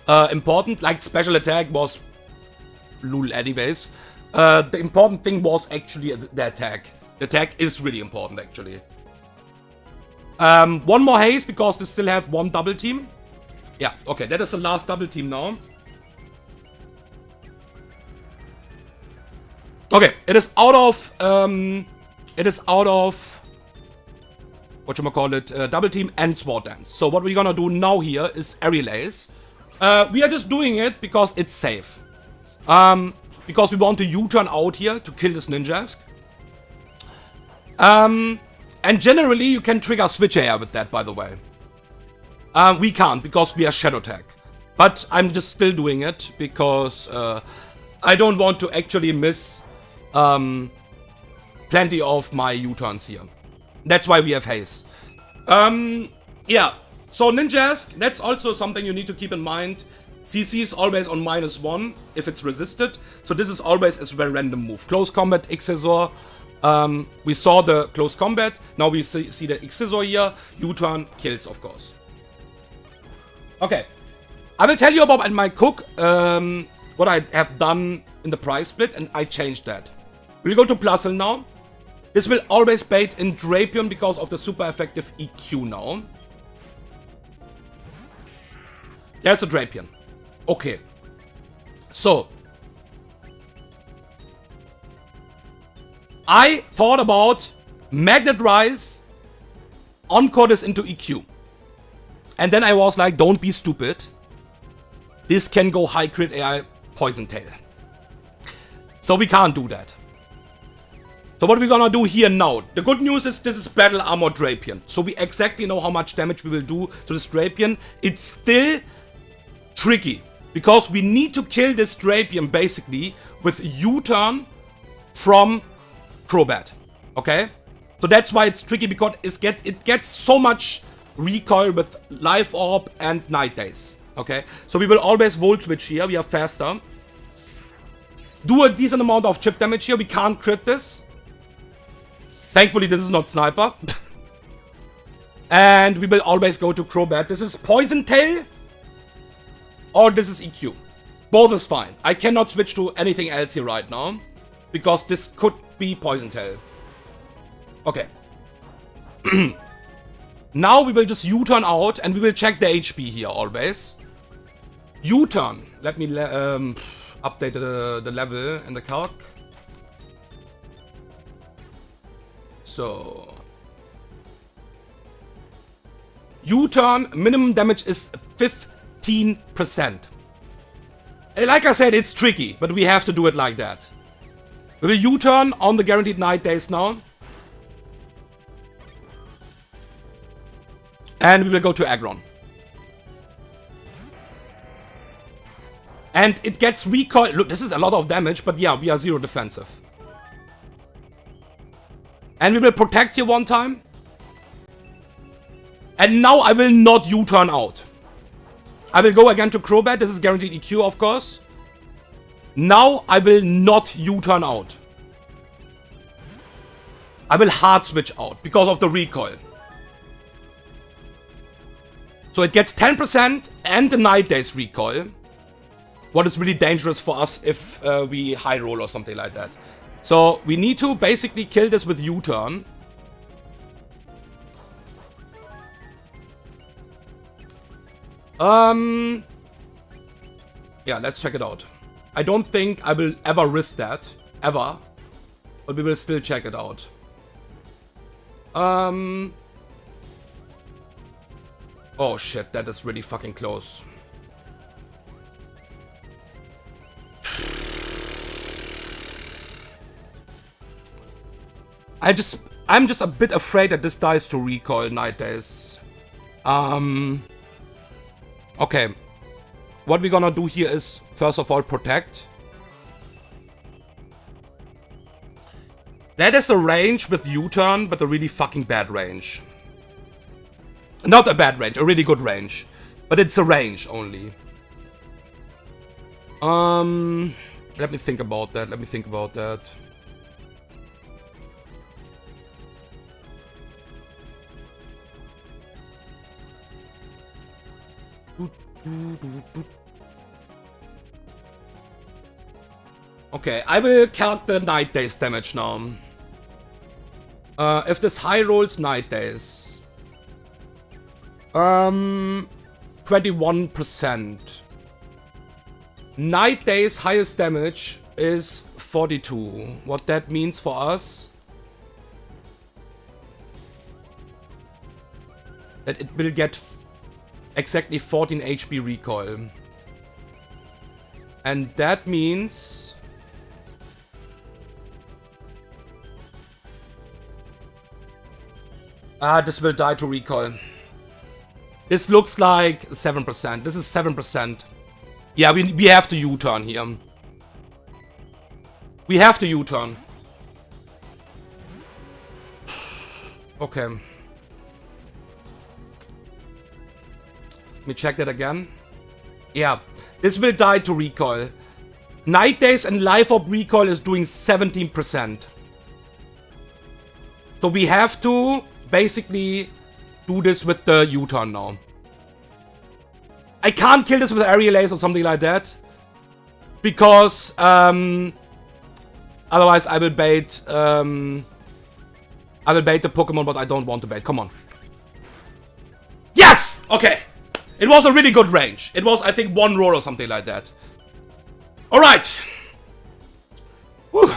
important. Like, special attack was lul anyways. The important thing was actually the attack. The attack is really important actually. One more haste because they still have one double team. Yeah, okay, that is the last double team now. Okay, it is out of whatchamacallit, double team and Sword Dance. So what we're gonna do now here is Aerialace. We are just doing it because it's safe. Because we want to U-turn out here to kill this Ninjask. And generally you can trigger Switch Air with that, by the way. We can't because we are Shadow Tag. But I'm just still doing it because I don't want to actually miss plenty of my U-turns here. That's why we have Haze. Yeah, so Ninjask, that's also something you need to keep in mind. CC is always on -1 if it's resisted. So this is always a very random move. Close Combat, X-Scissor. We saw the Close Combat. Now we see the X-Scissor here. U-turn kills, of course. Okay. I will tell you about my cook, what I have done in the price split, and I changed that. We'll go to Plusle now. This will always bait in Drapion because of the super effective EQ now. There's a Drapion. Okay. So. I thought about Magnet Rise, Encore this into EQ. And then I was like, don't be stupid. This can go high crit AI Poison Tail. So we can't do that. So what we're gonna do here now, the good news is this is Battle Armor Drapion. So we exactly know how much damage we will do to this Drapion. It's still tricky, because we need to kill this Drapion basically with U-turn from Crobat. Okay? So that's why it's tricky, because it gets so much recoil with Life Orb and Night Days. Okay? So we will always Volt Switch here, we are faster. Do a decent amount of chip damage here, we can't crit this. Thankfully, this is not Sniper. And we will always go to Crobat. This is Poison Tail. Or this is EQ. Both is fine. I cannot switch to anything else here right now. Because this could be Poison Tail. Okay. Now we will just U-turn out. And we will check the HP here always. U-turn. Let me update the level in the calc. So, U-turn minimum damage is 15%. Like I said, it's tricky, but we have to do it like that. We will U-turn on the guaranteed Night Days now. And we will go to Aggron. And it gets recoil. Look, this is a lot of damage, but yeah, we are 0 defensive. And we will protect here one time. And now I will not U-turn out. I will go again to Crobat. This is guaranteed EQ, of course. Now I will not U-turn out. I will hard switch out because of the recoil. So it gets 10% and the Night Days recoil. What is really dangerous for us if we high roll or something like that. So we need to basically kill this with U-turn. Yeah, let's check it out. I don't think I will ever risk that. Ever. But we will still check it out. Oh shit, that is really fucking close. I'm just a bit afraid that this dies to recoil Night Days. Okay. What we're gonna do here is, first of all, protect. That is a range with U-turn, but a really fucking bad range. Not a bad range, a really good range. But it's a range only. Let me think about that. Okay, I will count the Night Days damage now. If this high rolls Night Days. 21%. Night Days highest damage is 42. What that means for us? That it will get exactly 14 HP recoil. And that means... this will die to recoil. This looks like 7%. This is 7%. Yeah, we have to U-turn here. We have to U-turn. Okay. Let me check that again. Yeah, this will die to recoil. Night Days and Life Orb recoil is doing 17%. So we have to basically do this with the U-turn now. I can't kill this with aerial ace or something like that. Because otherwise I will bait the Pokemon, but I don't want to bait. Come on. Yes! Okay. It was a really good range. It was, I think, 1 roll or something like that. Alright.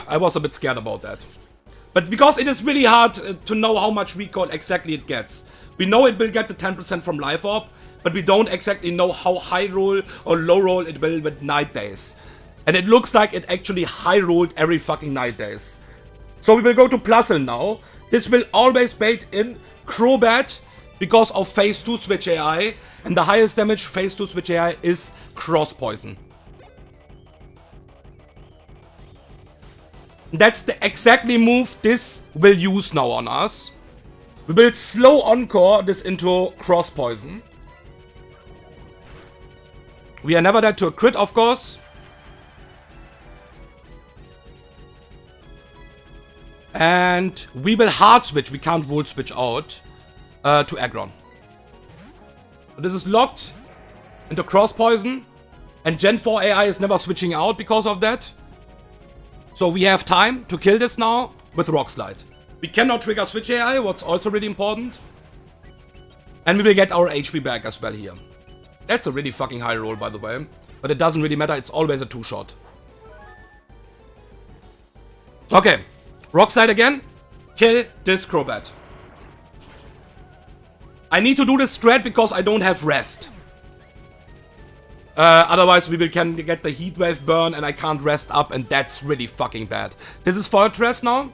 I was a bit scared about that. But because it is really hard to know how much recoil exactly it gets. We know it will get the 10% from Life Orb, but we don't exactly know how high roll or low roll it will with Night Days. And it looks like it actually high rolled every fucking Night Days. So we will go to Plusle now. This will always bait in Crobat because of phase 2 switch AI. And the highest damage phase 2 switch AI is Cross Poison. That's the exactly move this will use now on us. We will slow Encore this into Cross Poison. We are never dead to a crit, of course. And we will hard switch, we can't volt switch out, to Aggron. So this is locked into Cross Poison. And Gen 4 AI is never switching out because of that. So we have time to kill this now with Rock Slide. We cannot trigger Switch AI, what's also really important. And we will get our HP back as well here. That's a really fucking high roll, by the way. But it doesn't really matter, it's always a 2-shot. Okay. Rock Slide again. Kill this Crobat. I need to do this strat because I don't have rest. Otherwise we can get the Heat Wave burn and I can't rest up, and that's really fucking bad. This is Fortress now.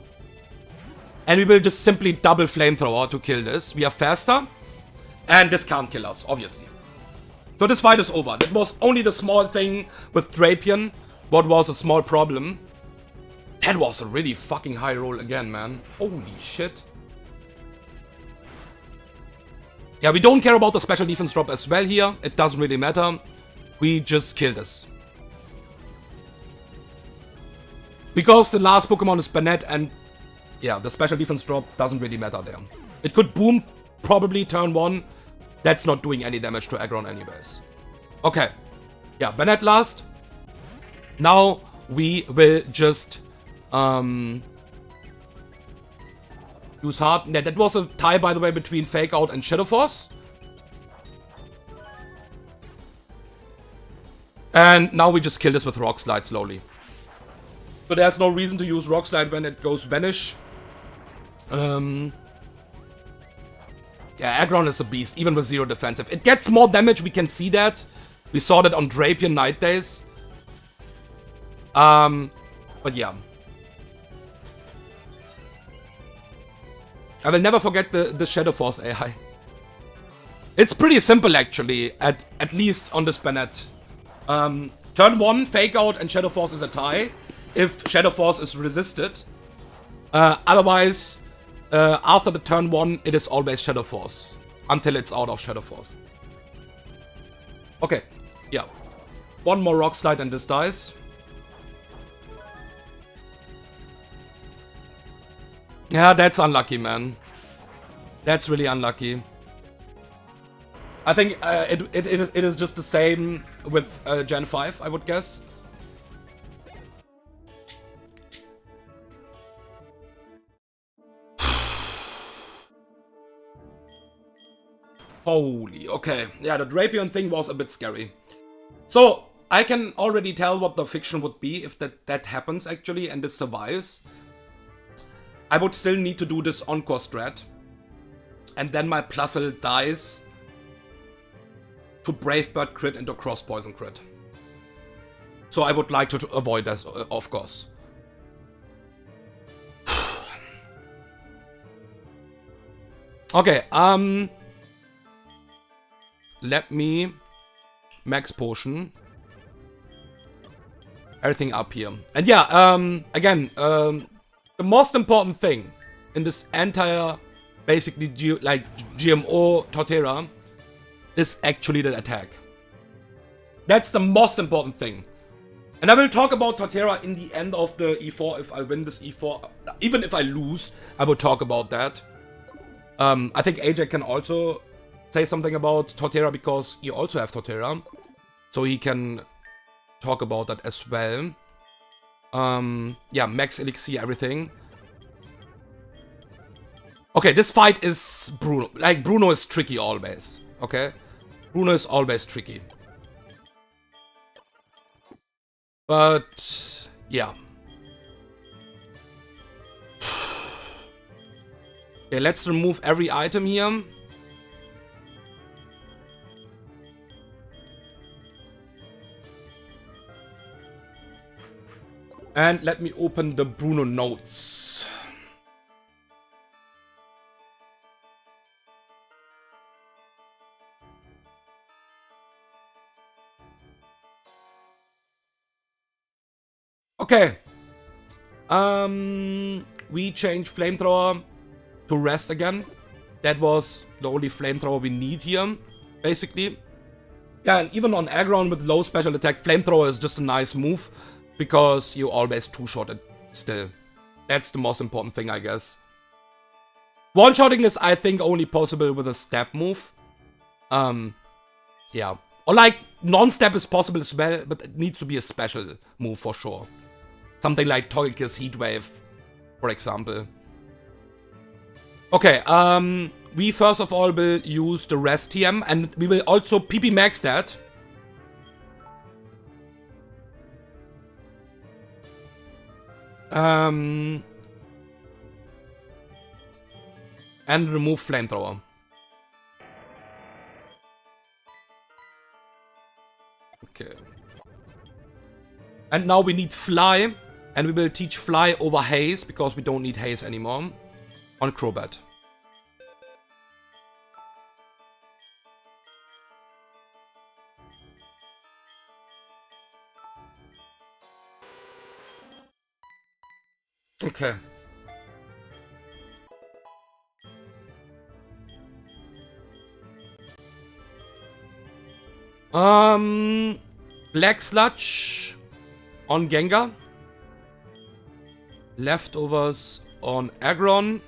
And we will just simply double Flamethrower to kill this. We are faster. And this can't kill us, obviously. So this fight is over. That was only the small thing with Drapion. What was a small problem. That was a really fucking high roll again, man. Holy shit. Yeah, we don't care about the special defense drop as well here. It doesn't really matter. We just kill this. Because the last Pokemon is Banette, and yeah, the special defense drop doesn't really matter there. It could boom probably turn 1. That's not doing any damage to Aggron anyways. Okay. Yeah, Banette last. Now we will just use hard. Yeah, that was a tie, by the way, between Fake Out and Shadow Force. And now we just kill this with Rock Slide slowly. So there's no reason to use Rock Slide when it goes Vanish. Yeah, Aggron is a beast, even with 0 defensive. It gets more damage, we can see that. We saw that on Drapion Night Days. But yeah. I will never forget the Shadow Force AI. It's pretty simple actually, at least on this Bennett. Turn 1, Fake Out and Shadow Force is a tie. If Shadow Force is resisted. Otherwise, after the turn 1, it is always Shadow Force. Until it's out of Shadow Force. Okay, yeah. One more Rock Slide and this dies. Yeah, that's unlucky, man. That's really unlucky. I think it is just the same with Gen 5, I would guess. Holy, okay. Yeah, the Drapion thing was a bit scary. So, I can already tell what the fiction would be if that happens, actually, and this survives. I would still need to do this Encore strat. And then my Plusle dies to Brave Bird crit into Cross Poison crit. So I would like to avoid this, of course. Okay, let me max potion everything up here. And yeah, again, the most important thing in this entire, basically, GMO Torterra is actually the attack. That's the most important thing. And I will talk about Torterra in the end of the E4 if I win this E4. Even if I lose, I will talk about that. I think AJ can also say something about Torterra because you also have Torterra. So he can talk about that as well. Yeah, max elixir, everything. Okay, this fight is Bruno. Like, Bruno is tricky always. Okay? Bruno is always tricky. But, yeah. Okay, let's remove every item here. And let me open the Bruno notes. Okay. We changed Flamethrower to Rest again. That was the only Flamethrower we need here, basically. Yeah, and even on Aggron with low special attack, Flamethrower is just a nice move. Because you always two-shot it still. That's the most important thing, I guess. One-shotting is, I think, only possible with a step move. Yeah. Or like, non-step is possible as well, but it needs to be a special move for sure. Something like Togekiss Heatwave, for example. Okay, we first of all will use the Rest TM, and we will also PP max that. And remove Flamethrower. Okay. And now we need Fly, and we will teach Fly over Haze, because we don't need Haze anymore, on Crobat. Okay. Black Sludge on Gengar. Leftovers on Aggron.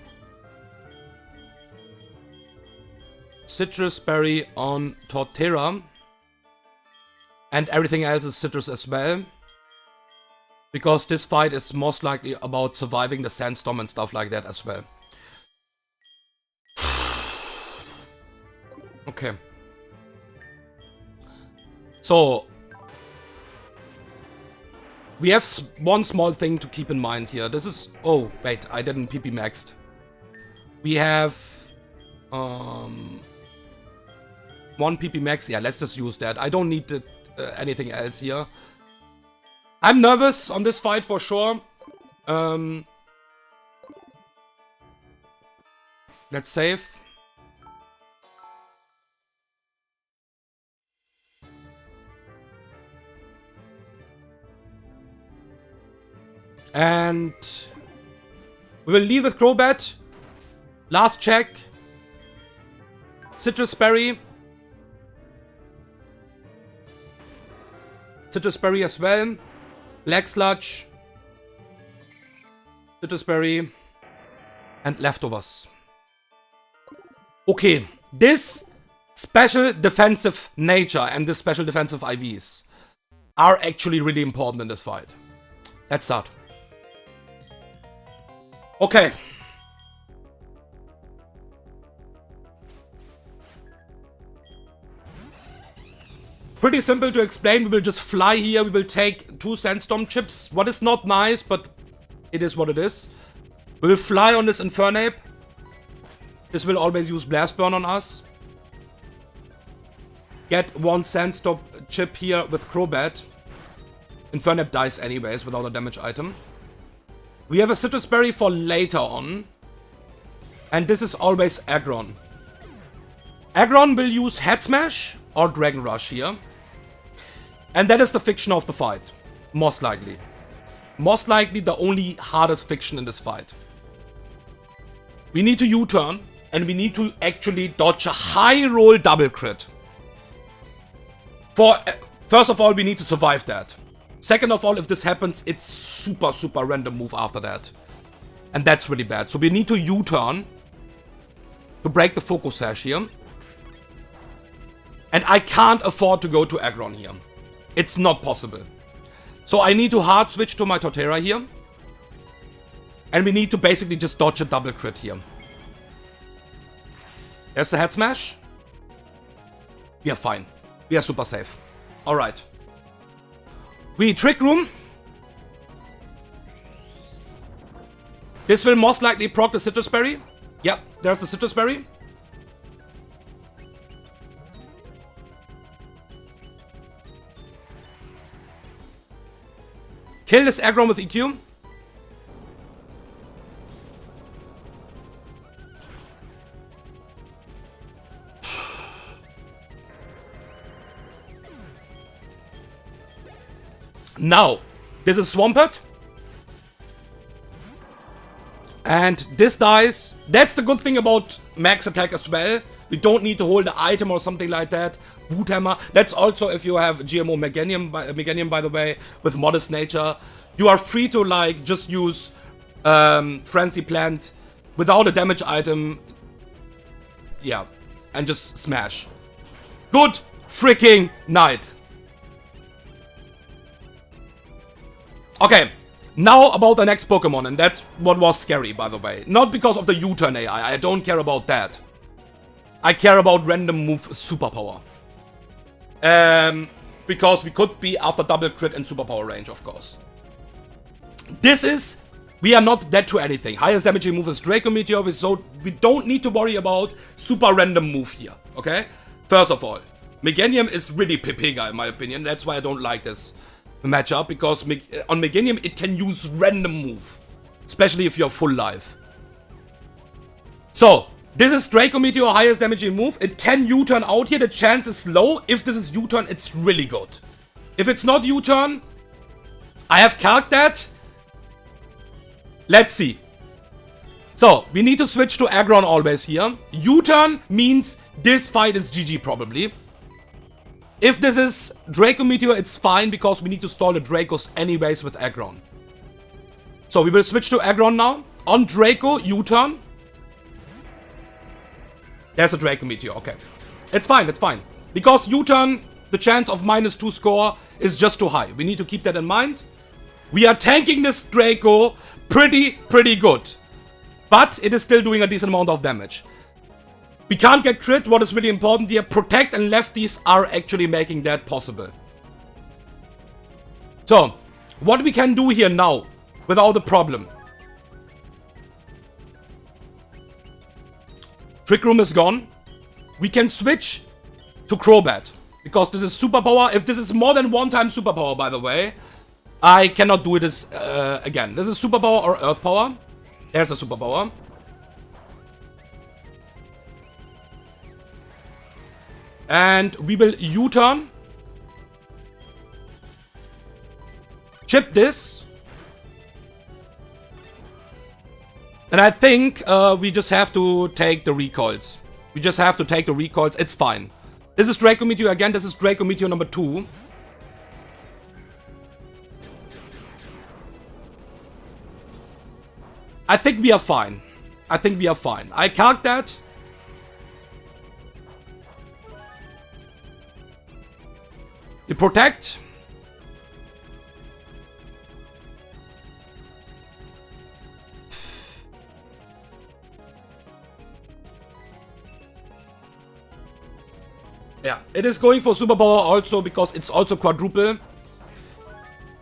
Citrus Berry on Torterra. And everything else is citrus as well. Because this fight is most likely about surviving the sandstorm and stuff like that as well. Okay. So, We have one small thing to keep in mind here. This is... Oh, wait, I didn't PP maxed. We have... one PP max. Yeah, let's just use that. I don't need anything else here. I'm nervous on this fight for sure. Let's save. And we will lead with Crobat. Last check. Citrus Berry. Citrus Berry as well. Black Sludge. Citrus Berry. And Leftovers. Okay, this special defensive nature and this special defensive IVs are actually really important in this fight. Let's start. Okay. Pretty simple to explain. We will just fly here. We will take 2 Sandstorm chips. What is not nice, but it is what it is. We will fly on this Infernape. This will always use Blast Burn on us. Get 1 Sandstorm chip here with Crobat. Infernape dies anyways without a damage item. We have a Citrus Berry for later on. And this is always Aggron. Aggron will use Head Smash or Dragon Rush here. And that is the fiction of the fight. Most likely. Most likely the only hardest fiction in this fight. We need to U-turn. And we need to actually dodge a high roll double crit. First of all, we need to survive that. Second of all, if this happens, it's super random move after that. And that's really bad. So we need to U-turn to break the Focus Sash here. And I can't afford to go to Aggron here. It's not possible. So I need to hard switch to my Torterra here. And we need to basically just dodge a double crit here. There's the Head Smash. We are fine. We are super safe. Alright. We Trick Room. This will most likely proc the Citrus Berry. Yep, there's the Citrus Berry. Kill this Aggron with EQ. Now, this is Swampert. And this dies. That's the good thing about max attack as well. We don't need to hold the item or something like that. Wood Hammer. That's also if you have GMO Meganium, by the way, with Modest Nature. You are free to like just use Frenzy Plant without a damage item. Yeah. And just smash. Good freaking night. Okay, now about the next Pokemon, and that's what was scary, by the way. Not because of the U-turn AI, I don't care about that. I care about random move superpower. Because we could be after double crit and superpower range, of course. We are not dead to anything. Highest damaging move is Draco Meteor, so we don't need to worry about super random move here, okay? First of all, Meganium is really Pepega in my opinion, that's why I don't like this matchup, because on Meganium it can use random move, especially if you're full life. So, this is Draco Meteor, highest damaging move. It can U-turn out here, the chance is low. If this is U-turn, it's really good. If it's not U-turn, I have calced that. Let's see. So, we need to switch to Aggron always here. U-turn means this fight is GG probably. If this is Draco Meteor, it's fine because we need to stall the Dracos anyways with Aggron. So we will switch to Aggron now. On Draco, U-turn. There's a Draco Meteor, okay. It's fine, it's fine. Because U-turn, the chance of -2 score is just too high. We need to keep that in mind. We are tanking this Draco pretty good. But it is still doing a decent amount of damage. We can't get crit, what is really important here. Protect and lefties are actually making that possible. So, What we can do here now, without a problem. Trick Room is gone. We can switch to Crobat. Because this is superpower. If this is more than one time superpower, by the way, I cannot do it as, again. This is superpower or earth power. There's a superpower. And we will U-turn. Chip this. And I think we just have to take the recoils. We just have to take the recoils. It's fine. This is Draco Meteor again. This is Draco Meteor number 2. I think we are fine. I think we are fine. I calc that. We protect. Yeah, it is going for superpower also because it's also quadruple.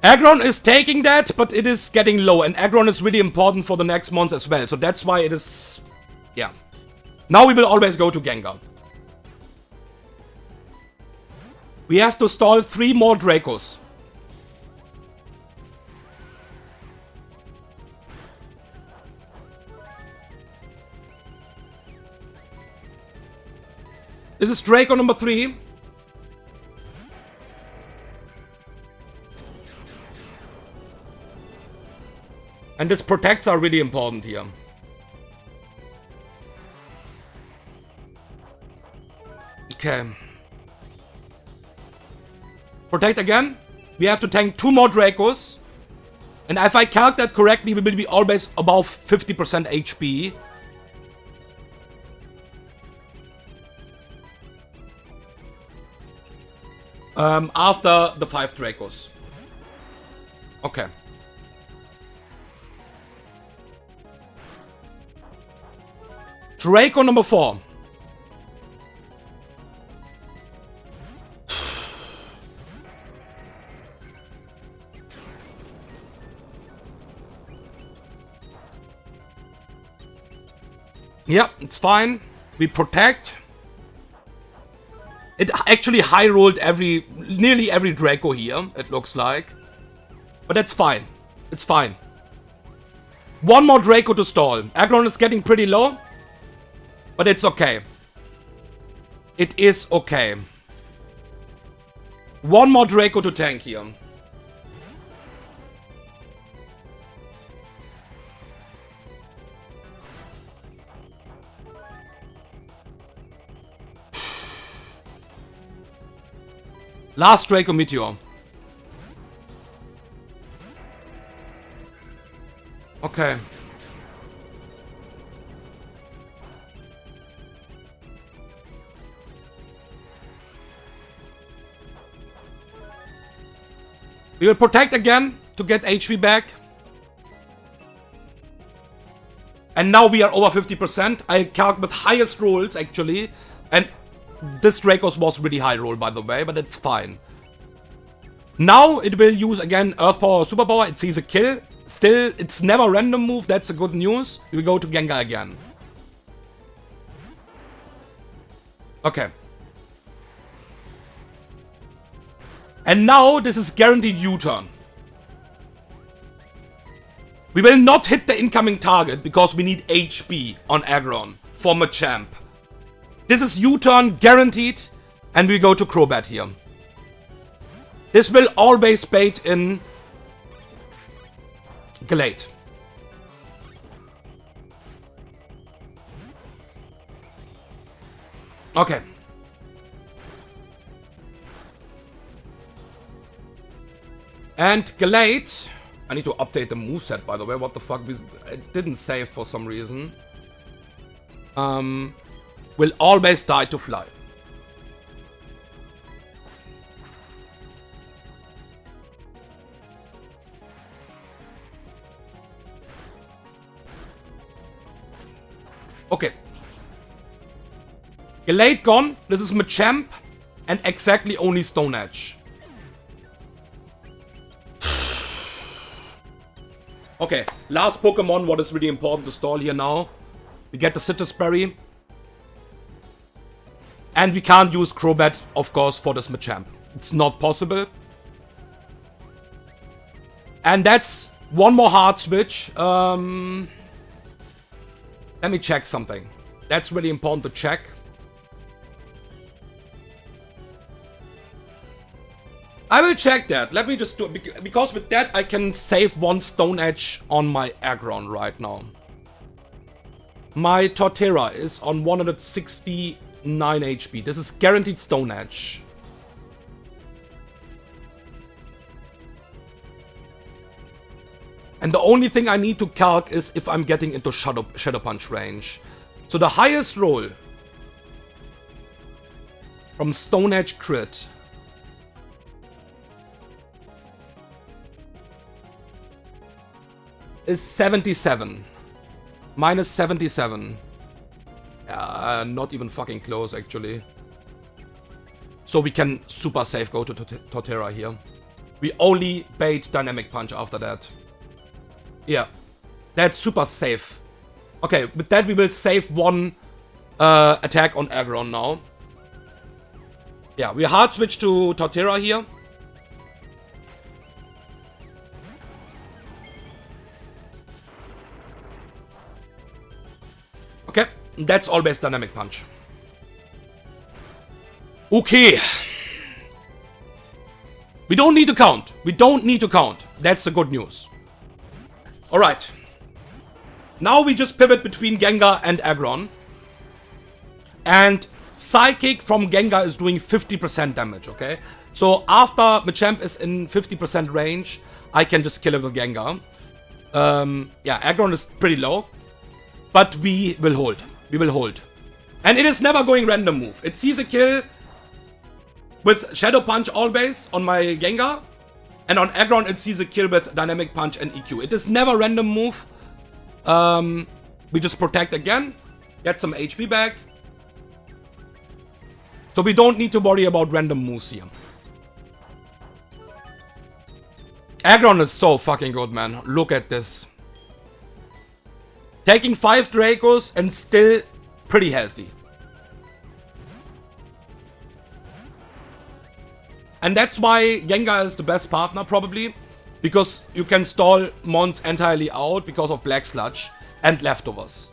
Aggron is taking that, but it is getting low. And Aggron is really important for the next months as well. So that's why it is... Yeah. Now we will always go to Gengar. We have to stall 3 more Dracos. This is Draco number 3. And this protects are really important here. Okay. Protect again. We have to tank 2 more Dracos. And if I calc that correctly, we will be always above 50% HP. After the 5 Dracos. Okay. Draco number 4. Yeah, it's fine. We protect. It actually high rolled nearly every Draco here, it looks like. But that's fine. It's fine. 1 more Draco to stall. Aggron is getting pretty low. But it's okay. It is okay. 1 more Draco to tank here. Last Draco Meteor. Okay. We will protect again to get HP back. And now we are over 50%. I calc with highest rolls actually. And this Dracos was really high roll, by the way, but it's fine. Now it will use again Earth Power or Superpower. It sees a kill. Still, it's never random move. That's the good news. We will go to Gengar again. Okay. And now this is guaranteed U-turn. We will not hit the incoming target because we need HP on Aggron for Machamp. This is U-turn guaranteed, and we go to Crobat here. This will always bait in Glade. Okay. And Glade, I need to update the moveset, by the way. What the fuck? It didn't save for some reason. Will always die to fly. Okay. Glade gone. This is Machamp. And exactly only Stone Edge. Okay, last Pokemon, what is really important to stall here now. We get the Citrus Berry. And we can't use Crobat, of course, for this Machamp. It's not possible. And that's one more hard switch. Let me check something. That's really important to check. I will check that. Let me just do it. Because with that, I can save one Stone Edge on my Aggron right now. My Torterra is on 169 HP. This is guaranteed Stone Edge. And the only thing I need to calc is if I'm getting into Shadow Punch range. So the highest roll from Stone Edge crit is 77. Minus 77. Not even fucking close, actually. So we can super safe go to Torterra here. We only bait Dynamic Punch after that. Yeah. That's super safe. Okay, with that we will save one attack on Aggron now. Yeah, we hard switch to Torterra here. Okay, that's always Dynamic Punch. Okay. We don't need to count. We don't need to count. That's the good news. Alright. Now we just pivot between Gengar and Aggron. And Psychic from Gengar is doing 50% damage, okay? So after Machamp is in 50% range, I can just kill it with Gengar. Yeah, Aggron is pretty low. But we will hold. We will hold. And it is never going random move. It sees a kill with Shadow Punch always on my Gengar. And on Aggron it sees a kill with Dynamic Punch and EQ. It is never random move. We just protect again. Get some HP back. So we don't need to worry about random moves here. Aggron is so fucking good, man. Look at this. Taking 5 Dracos and still pretty healthy. And that's why Gengar is the best partner, probably. Because you can stall Mons entirely out because of Black Sludge and leftovers.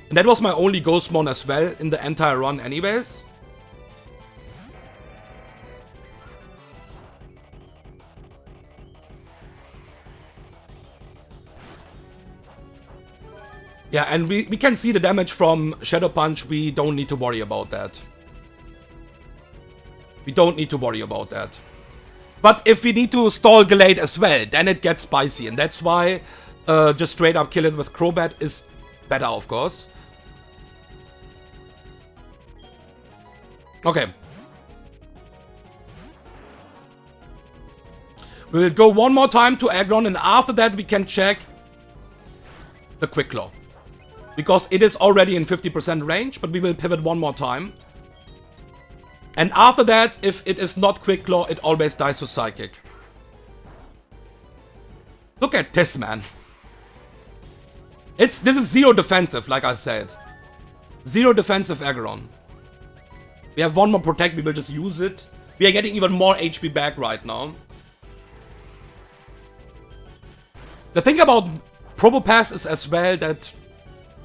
And that was my only Ghost Mon as well in the entire run anyways. Yeah, and we can see the damage from Shadow Punch. We don't need to worry about that. We don't need to worry about that. But if we need to stall Gallade as well, then it gets spicy. And that's why just straight up kill it with Crobat is better, of course. Okay. We'll go one more time to Aggron, and after that we can check the Quick Claw. Because it is already in 50% range, but we will pivot one more time. And after that, if it is not Quick Claw, it always dies to Psychic. Look at this, man. This is zero defensive, like I said. Zero defensive Aggron. We have one more protect, we will just use it. We are getting even more HP back right now. The thing about Probopass is as well that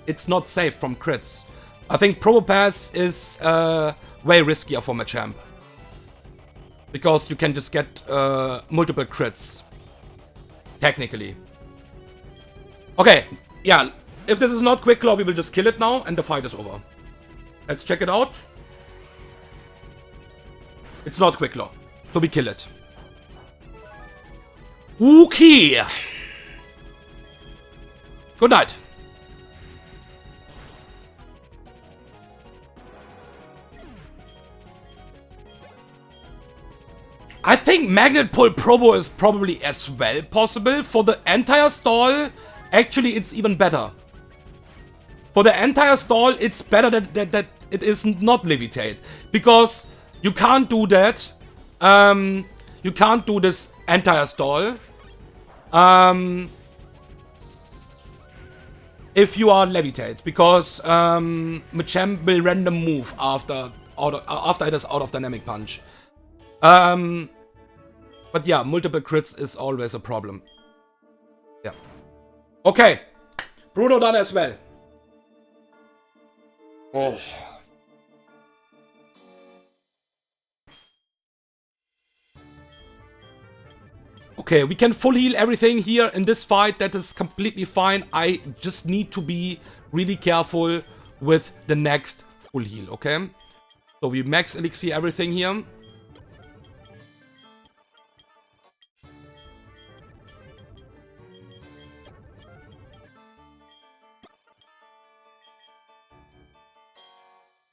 it's not safe from crits. I think Probopass is way riskier for Machamp. Because you can just get multiple crits. Technically. Okay, yeah. If this is not Quick Claw, we will just kill it now and the fight is over. Let's check it out. It's not Quick Claw, so we kill it. Okay. Good night. I think Magnet Pull Probo is probably as well possible. For the entire stall, actually it's even better. For the entire stall, it's better that it is not Levitate. Because you can't do that. You can't do this entire stall. If you are Levitate, because Machamp will random move after it is out of Dynamic Punch. But yeah, multiple crits is always a problem. Yeah. Okay. Bruno done as well. Oh. Okay, we can full heal everything here in this fight. That is completely fine. I just need to be really careful with the next full heal, okay? So we max elixir everything here.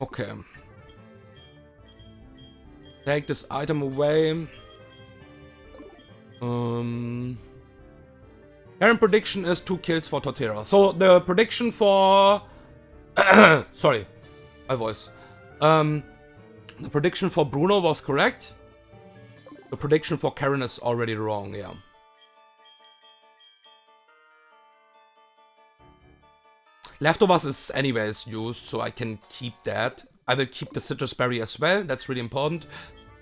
Okay. Take this item away. Current prediction is 2 kills for Torterra. So the prediction for... Sorry, my voice. The prediction for Bruno was correct. The prediction for Karen is already wrong, yeah. Leftovers is anyways used, so I can keep that. I will keep the citrus berry as well, that's really important.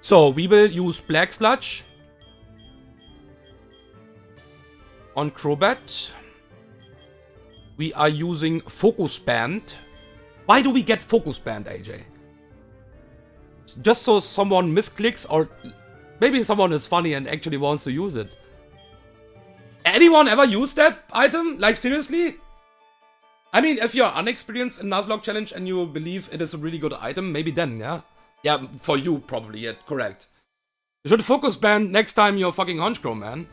So we will use Black Sludge on Crobat. We are using Focus Band. Why do we get Focus Band, AJ? Just so someone misclicks, or maybe someone is funny and actually wants to use it. Anyone ever use that item? Like, seriously? I mean, if you're unexperienced in Nuzlocke Challenge and you believe it is a really good item, maybe then, yeah? Yeah, for you, probably, yeah, correct. You should Focus Band next time you're fucking Honchkrow, man.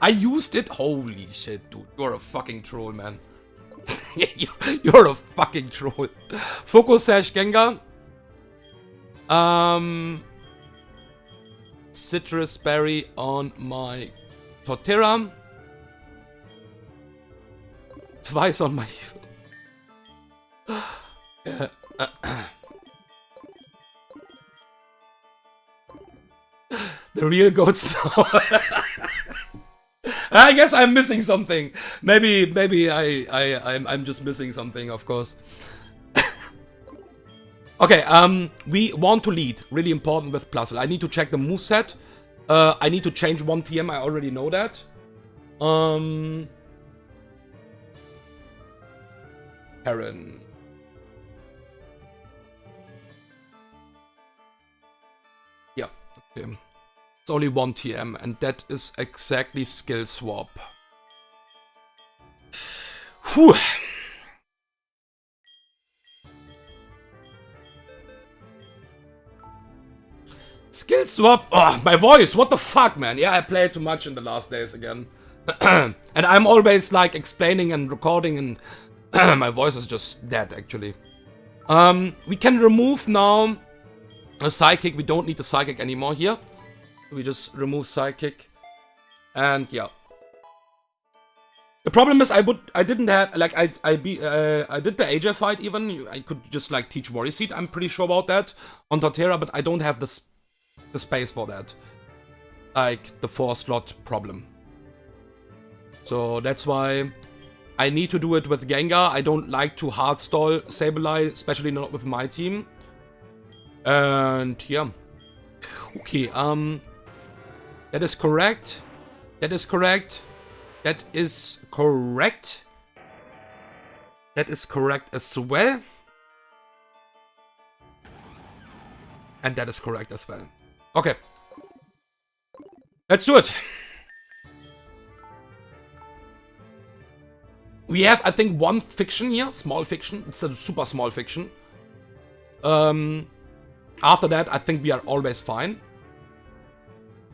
I used it. Holy shit, dude. You're a fucking troll, man. You're a fucking troll. Focus Sash Gengar. Citrus Berry on my Torterra. Twice on my... The real goat snow. I guess I'm missing something. Maybe I'm just missing something, of course. Okay, we want to lead. Really important with Plusle. I need to check the moveset. I need to change one TM, I already know that. Karen. Yeah, okay. It's only one TM, and that is exactly skill swap. Whew. Skill swap. Oh, my voice. What the fuck, man? Yeah, I played too much in the last days again. And I'm always like explaining and recording, and my voice is just dead, actually. We can remove now a Psychic. We don't need the Psychic anymore here. We just remove Psychic. And yeah. The problem is I didn't have, like, I did the AJ fight even. I could just like teach Worry Seed, I'm pretty sure about that, on Torterra, but I don't have the space for that. Like, the 4-slot problem. So that's why I need to do it with Gengar. I don't like to hard stall Sableye, especially not with my team. And yeah. Okay, that is correct. That is correct. That is correct. That is correct as well. And that is correct as well. Okay. Let's do it. We have, I think, one fiction here. Small fiction. It's a super small fiction. After that, I think we are always fine.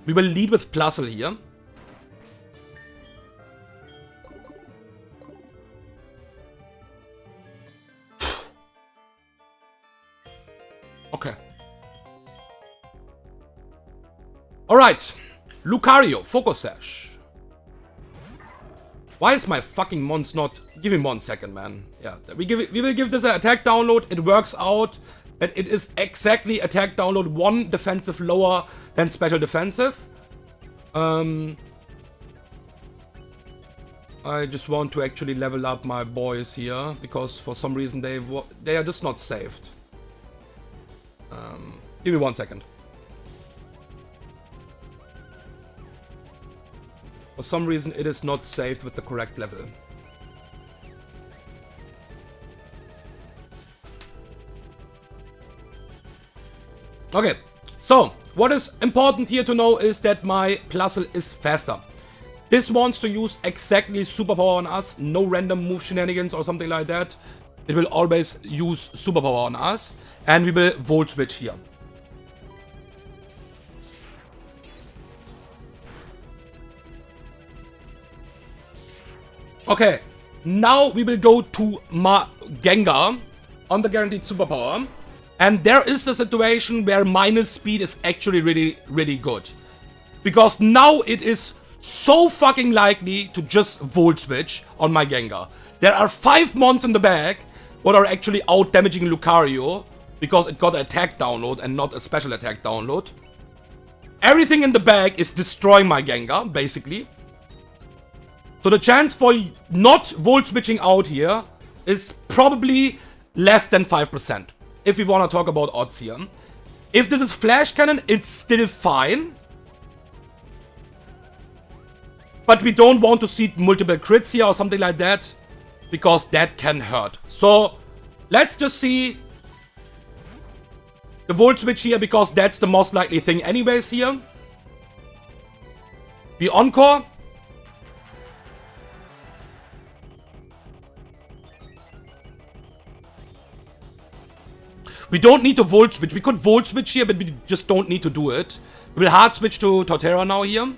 We will lead with Plusle here. Okay. Alright. Lucario, Focus Sash. Why is my fucking Mons not... Give me 1 second, man. Yeah, we will give this an attack download. It works out that it is exactly attack download 1 defensive lower than special defensive. I just want to actually level up my boys here, because for some reason they are just not saved. Give me 1 second. For some reason it is not saved with the correct level. Okay, so what is important here to know is that my Plusle is faster. This wants to use exactly superpower on us, no random move shenanigans or something like that. It will always use superpower on us, and we will Volt Switch here. Okay, now we will go to Gengar on the guaranteed superpower. And there is a situation where minus speed is actually really good. Because now it is so fucking likely to just Volt Switch on my Gengar. There are 5 mons in the bag what are actually out damaging Lucario, because it got an attack download and not a special attack download. Everything in the bag is destroying my Gengar, basically. So the chance for not Volt Switching out here is probably less than 5%. If we want to talk about odds here. If this is Flash Cannon, it's still fine. But we don't want to see multiple crits here or something like that, because that can hurt. So let's just see the Volt Switch here, because that's the most likely thing anyways here. We Encore. We don't need to Volt Switch. We could Volt Switch here, but we just don't need to do it. We will Hard Switch to Torterra now here.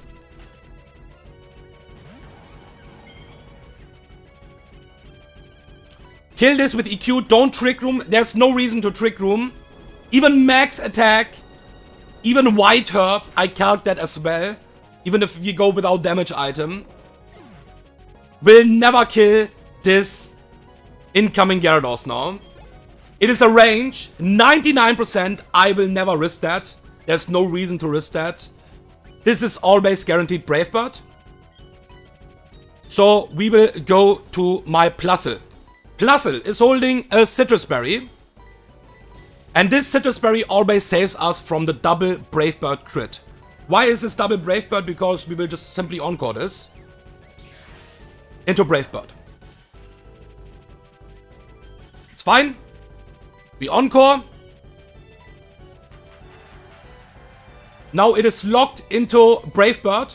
Kill this with EQ. Don't Trick Room. There's no reason to Trick Room. Even Max Attack. Even White Herb. I calc that as well. Even if we go without damage item. Will never kill this incoming Gyarados now. It is a range. 99%. I will never risk that. There's no reason to risk that. This is always guaranteed Brave Bird. So we will go to my Plusle. Plusle is holding a Citrus Berry. And this Citrus Berry always saves us from the double Brave Bird crit. Why is this double Brave Bird? Because we will just simply Encore this into Brave Bird. It's fine. We Encore. Now it is locked into Brave Bird.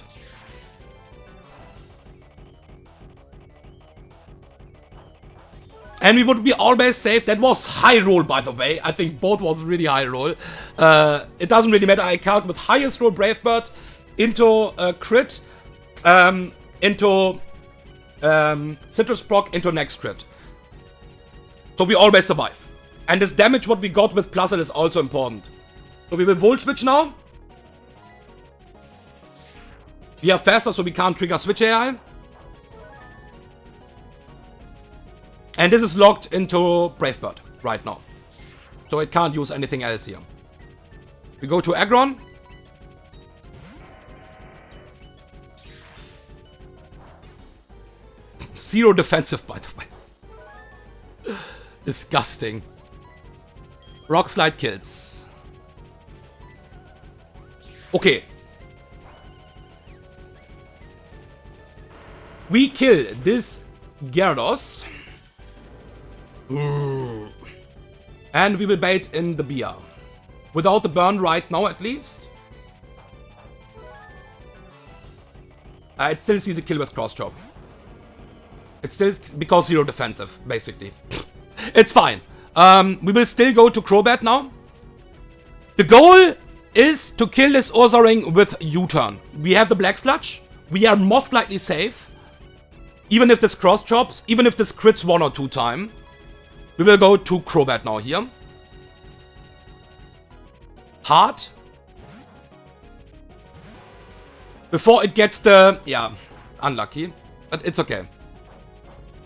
And we would be always safe. That was high roll, by the way. I think both was really high roll. It doesn't really matter. I calc with highest roll Brave Bird into crit, into Citrus proc, into next crit. So we always survive. And this damage what we got with Plusle is also important. So we will Volt Switch now. We are faster, so we can't trigger Switch AI. And this is locked into Brave Bird right now. So it can't use anything else here. We go to Aggron. Zero defensive, by the way. Disgusting. Rock Slide kills. Okay. We kill this Gyarados. And we will bait in the BR. Without the burn right now, at least. It still sees a kill with Cross Chop. It's still because zero defensive, basically. It's fine. We will still go to Crobat now. The goal is to kill this Ursaring with U-turn. We have the Black Sludge. We are most likely safe. Even if this Cross Chops, even if this crits 1 or 2 times. We will go to Crobat now here. Hard. Before it gets the... Yeah, unlucky. But it's okay.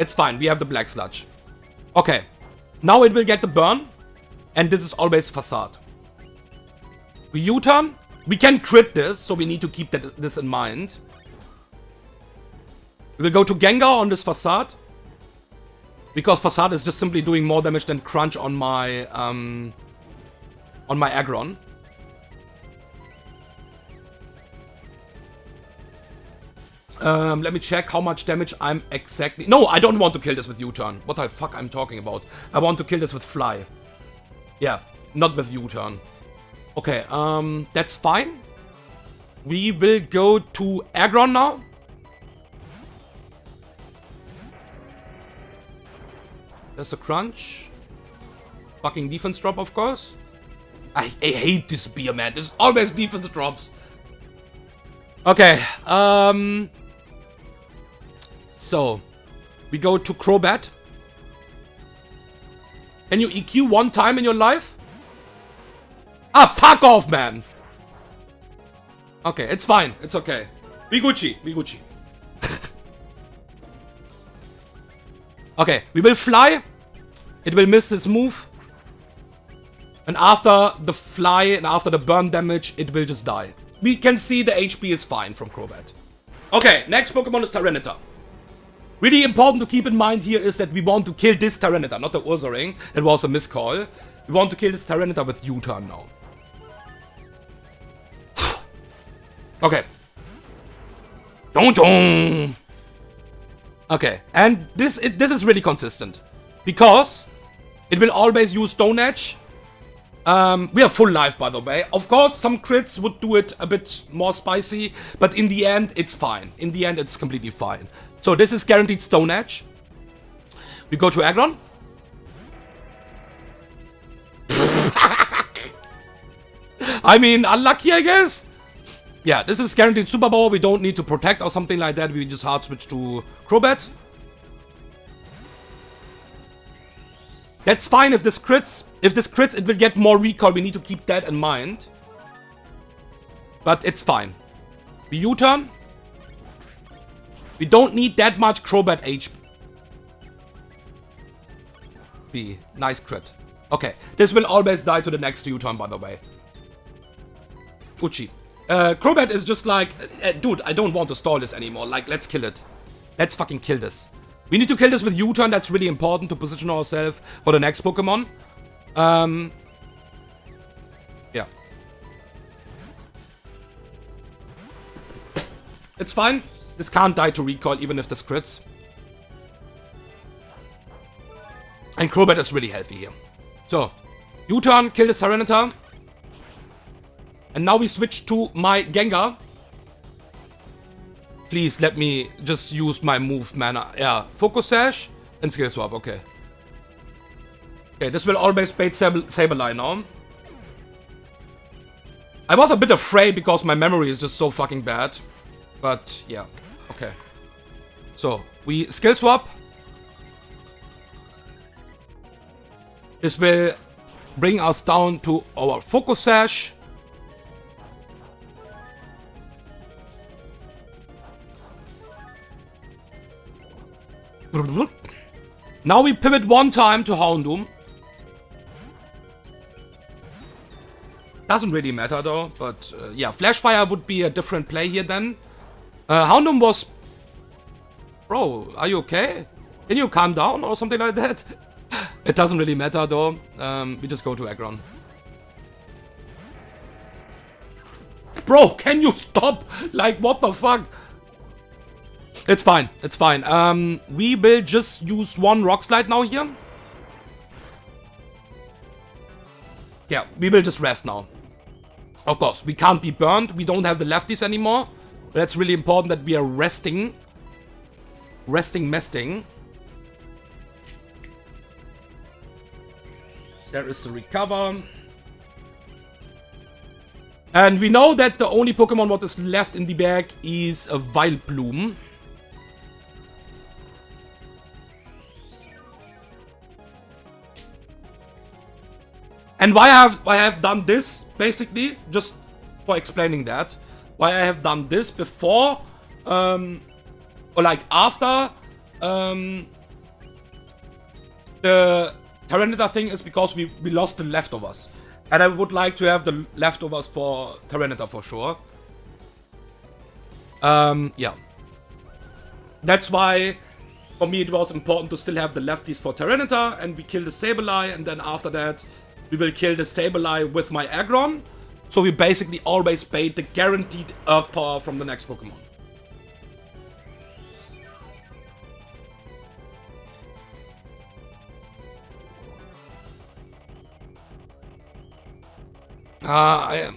It's fine, we have the Black Sludge. Okay. Now it will get the burn. And this is always Facade. We U-turn. We can crit this, so we need to keep this in mind. We will go to Gengar on this Facade. Because Facade is just simply doing more damage than Crunch on my Aggron. Let me check how much damage I'm exactly... No, I don't want to kill this with U-Turn. What the fuck I'm talking about? I want to kill this with Fly. Yeah, not with U-Turn. Okay, that's fine. We will go to Aggron now. There's a Crunch. Fucking defense drop, of course. I hate this beer, man. There's always defense drops. Okay, so, we go to Crobat. Can you EQ one time in your life? Ah, fuck off, man! Okay, it's fine. It's okay. Be Gucci. Be Gucci. Okay, we will Fly. It will miss his move. And after the Fly and after the burn damage, it will just die. We can see the HP is fine from Crobat. Okay, next Pokemon is Tyranitar. Really important to keep in mind here is that we want to kill this Tyranitar, not the Ursaring. It was a miscall. We want to kill this Tyranitar with U-Turn now. Okay. Dong. Okay, and this is really consistent. Because it will always use Stone Edge. We are full life, by the way. Of course, some crits would do it a bit more spicy, but in the end, it's fine. In the end, it's completely fine. So this is guaranteed Stone Edge. We go to Aggron. I mean, unlucky, I guess. Yeah, this is guaranteed Super Power. We don't need to protect or something like that. We just hard switch to Crobat. That's fine if this crits. If this crits, it will get more recall. We need to keep that in mind. But it's fine. We U-turn. We don't need that much Crobat HP. Nice crit. Okay, this will always die to the next U-turn, by the way. Fuchi. Crobat is just like, dude, I don't want to stall this anymore. Like, let's kill it. Let's fucking kill this. We need to kill this with U-turn. That's really important to position ourselves for the next Pokemon. Yeah. It's fine. This can't die to recall even if this crits. And Crobat is really healthy here. So, U-turn, kill the Tyranitar. And now we switch to my Gengar. Please let me just use my move mana. Yeah, Focus Sash and Skill Swap, okay. Okay, this will always bait Sableye now. I was a bit afraid because my memory is just so fucking bad. But, yeah, okay. So, we Skill Swap. This will bring us down to our Focus Sash. Now we pivot one time to Houndoom. Doesn't really matter though, but yeah, Flash Fire would be a different play here then. Houndoom was... Bro, are you okay? Can you calm down or something like that? It doesn't really matter though. We just go to Aggron. Bro, can you stop? Like, what the fuck? It's fine, it's fine. We will just use one Rock Slide now here. Yeah, we will just rest now. Of course, we can't be burned. We don't have the lefties anymore. But that's really important that we are resting. Mesting. There is the recover. And we know that the only Pokemon what is left in the bag is a Vileplume. And why I have done this, basically, just for explaining that, why I have done this before, or like after, the Tyranitar thing is because we lost the leftovers. And I would like to have the leftovers for Tyranitar for sure. Yeah. That's why, for me, it was important to still have the lefties for Tyranitar, and we kill the Sableye, and then after that, we will kill the Sableye with my Aggron. So we basically always bait the guaranteed Earth Power from the next Pokemon. I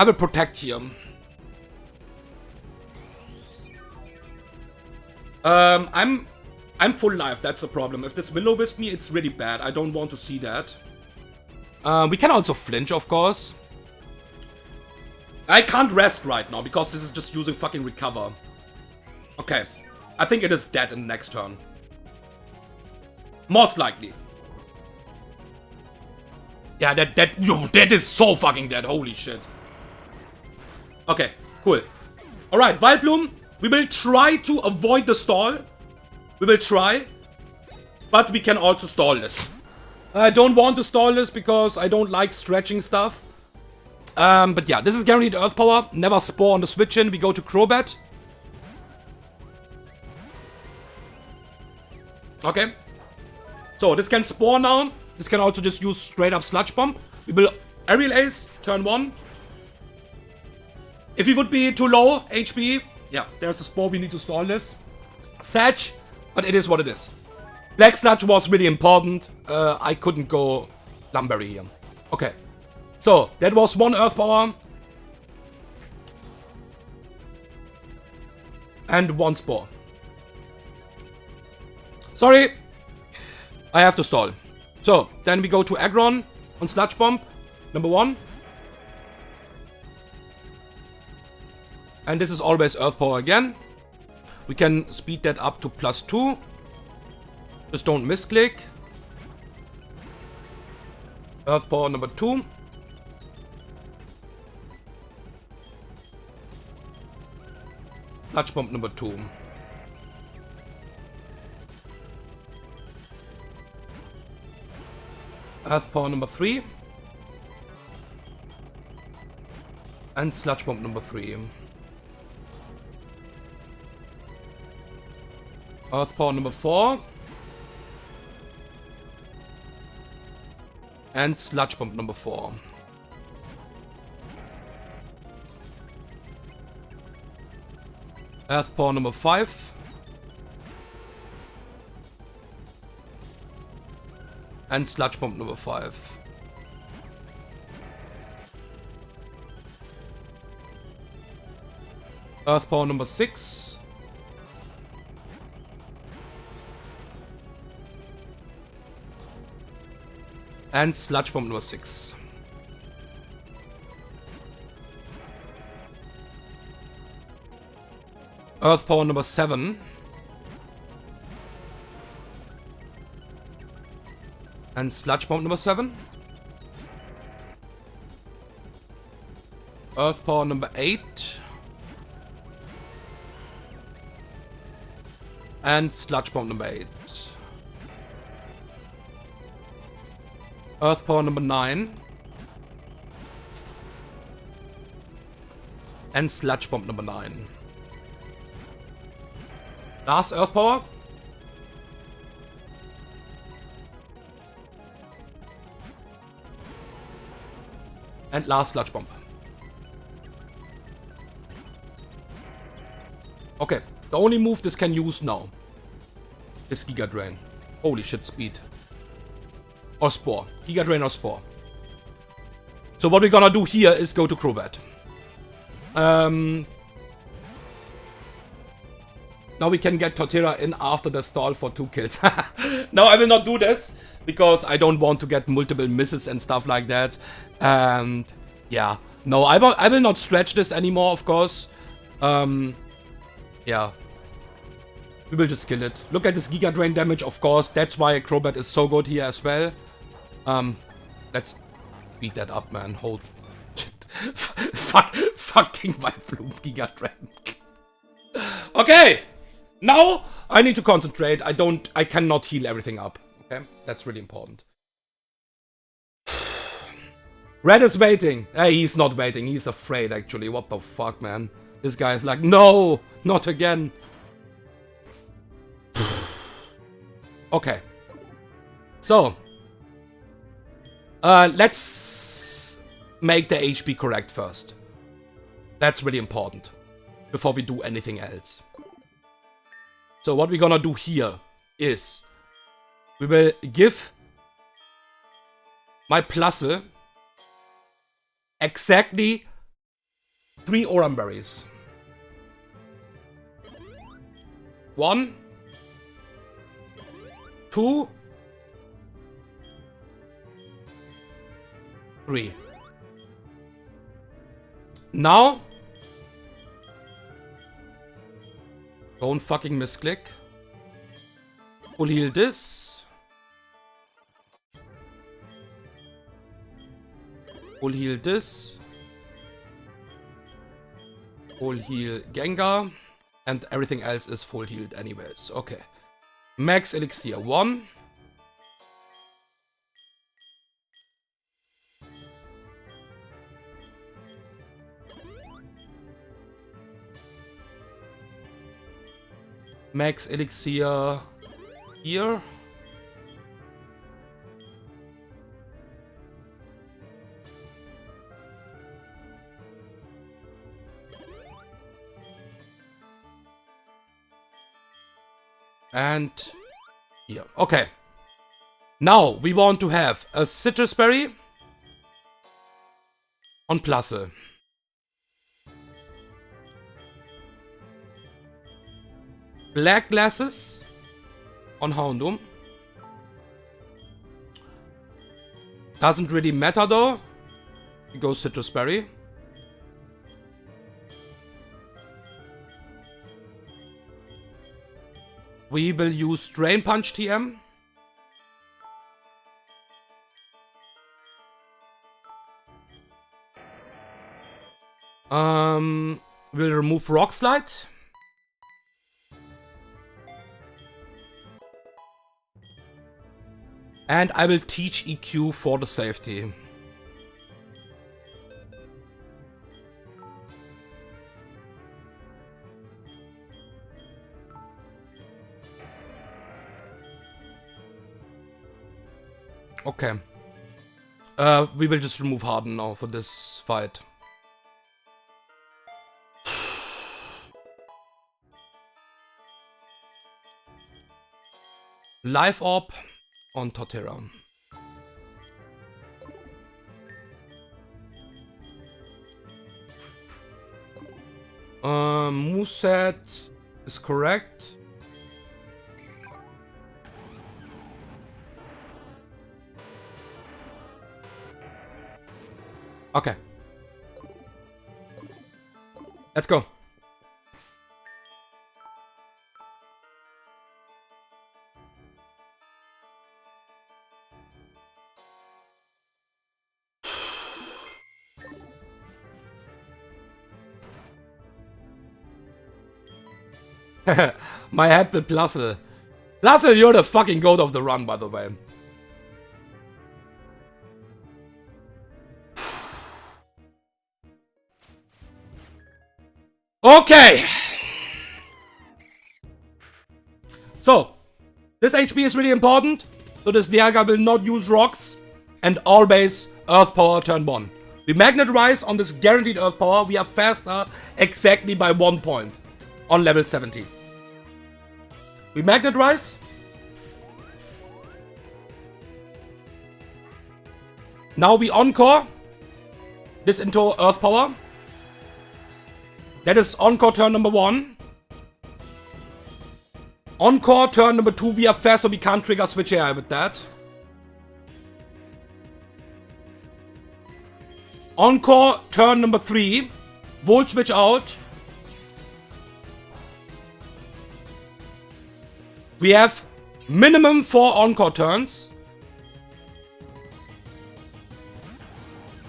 will protect here. I'm full life, that's the problem. If this Will-O-Wisp me, it's really bad. I don't want to see that. We can also flinch, of course. I can't rest right now, because this is just using fucking recover. Okay. I think it is dead in the next turn. Most likely. Yeah, that is so fucking dead. Holy shit. Okay, cool. Alright, Wildbloom. We will try to avoid the stall. We will try. But we can also stall this. I don't want to stall this because I don't like stretching stuff. But yeah, this is guaranteed Earth Power. Never Spore on the switch in. We go to Crobat. Okay. So this can Spore now. This can also just use straight up Sludge Bomb. We will Aerial Ace, turn 1. If he would be too low HP, yeah, there's a Spore, we need to stall this. Satch, but it is what it is. Black Sludge was really important. I couldn't go Lumberry here. Okay. So, that was 1 Earth Power. And 1 Spore. Sorry. I have to stall. So, then we go to Aggron on Sludge Bomb, number 1. And this is always Earth Power again. We can speed that up to +2. Just don't misclick. Earth Power number 2. Sludge Bomb number 2. Earth Power number 3. And Sludge Bomb number 3. Earth Power number 4. And Sludge Bomb number 4. Earth Power number 5. And Sludge Bomb number 5. Earth Power number 6. And Sludge Bomb number 6. Earth Power number 7. And Sludge Bomb number 7. Earth Power number 8. And Sludge Bomb number 8. Earth Power number 9. And Sludge Bomb number 9. Last Earth Power. And last Sludge Bomb. Okay, the only move this can use now is Giga Drain. Holy shit, speed. Or Spore. Giga Drain or Spore. So what we're gonna do here is go to Crobat. Now we can get Torterra in after the stall for 2 kills. No, I will not do this, because I don't want to get multiple misses and stuff like that. And yeah, no, I will not stretch this anymore, of course. Yeah. We will just kill it. Look at this Giga Drain damage, of course. That's why Crobat is so good here as well. Let's beat that up, man. Hold. Fucking Wildbloom Giga Drain. Okay! Now I need to concentrate. I cannot heal everything up. Okay? That's really important. Red is waiting. Hey, he's not waiting. He's afraid, actually. What the fuck, man? This guy is like, no, not again. Okay. So. Let's make the HP correct first. That's really important. Before we do anything else. So what we're gonna do here is we will give my Plusse exactly 3 Oran Berries. 1, 2, 3. Now, don't fucking misclick. Full heal this. Full heal this. Full heal Gengar. And everything else is full healed anyways. Okay. Max Elixir 1. Max Elixir here. And here. Okay. Now we want to have a citrus berry on Plusse. Black glasses on Houndoom. Doesn't really matter though. We go citrus berry. We will use Drain Punch TM. We'll remove Rock Slide. And I will teach EQ for the safety. Okay. We will just remove Harden now for this fight. Life Orb on Torterra. Moveset is correct. Okay. Let's go. My happy Plusse. Plusse, you're the fucking goat of the run, by the way. Okay. So, this HP is really important. So this Dialga will not use rocks. And always Earth Power turn 1. We Magnet Rise on this guaranteed Earth Power. We are faster exactly by 1 point on level 70. We Magnet Rise. Now we Encore this into Earth Power. That is Encore turn number 1. Encore turn number 2. We are fast, so we can't trigger Switch AI with that. Encore turn number 3. Volt Switch out. We have minimum 4 Encore turns.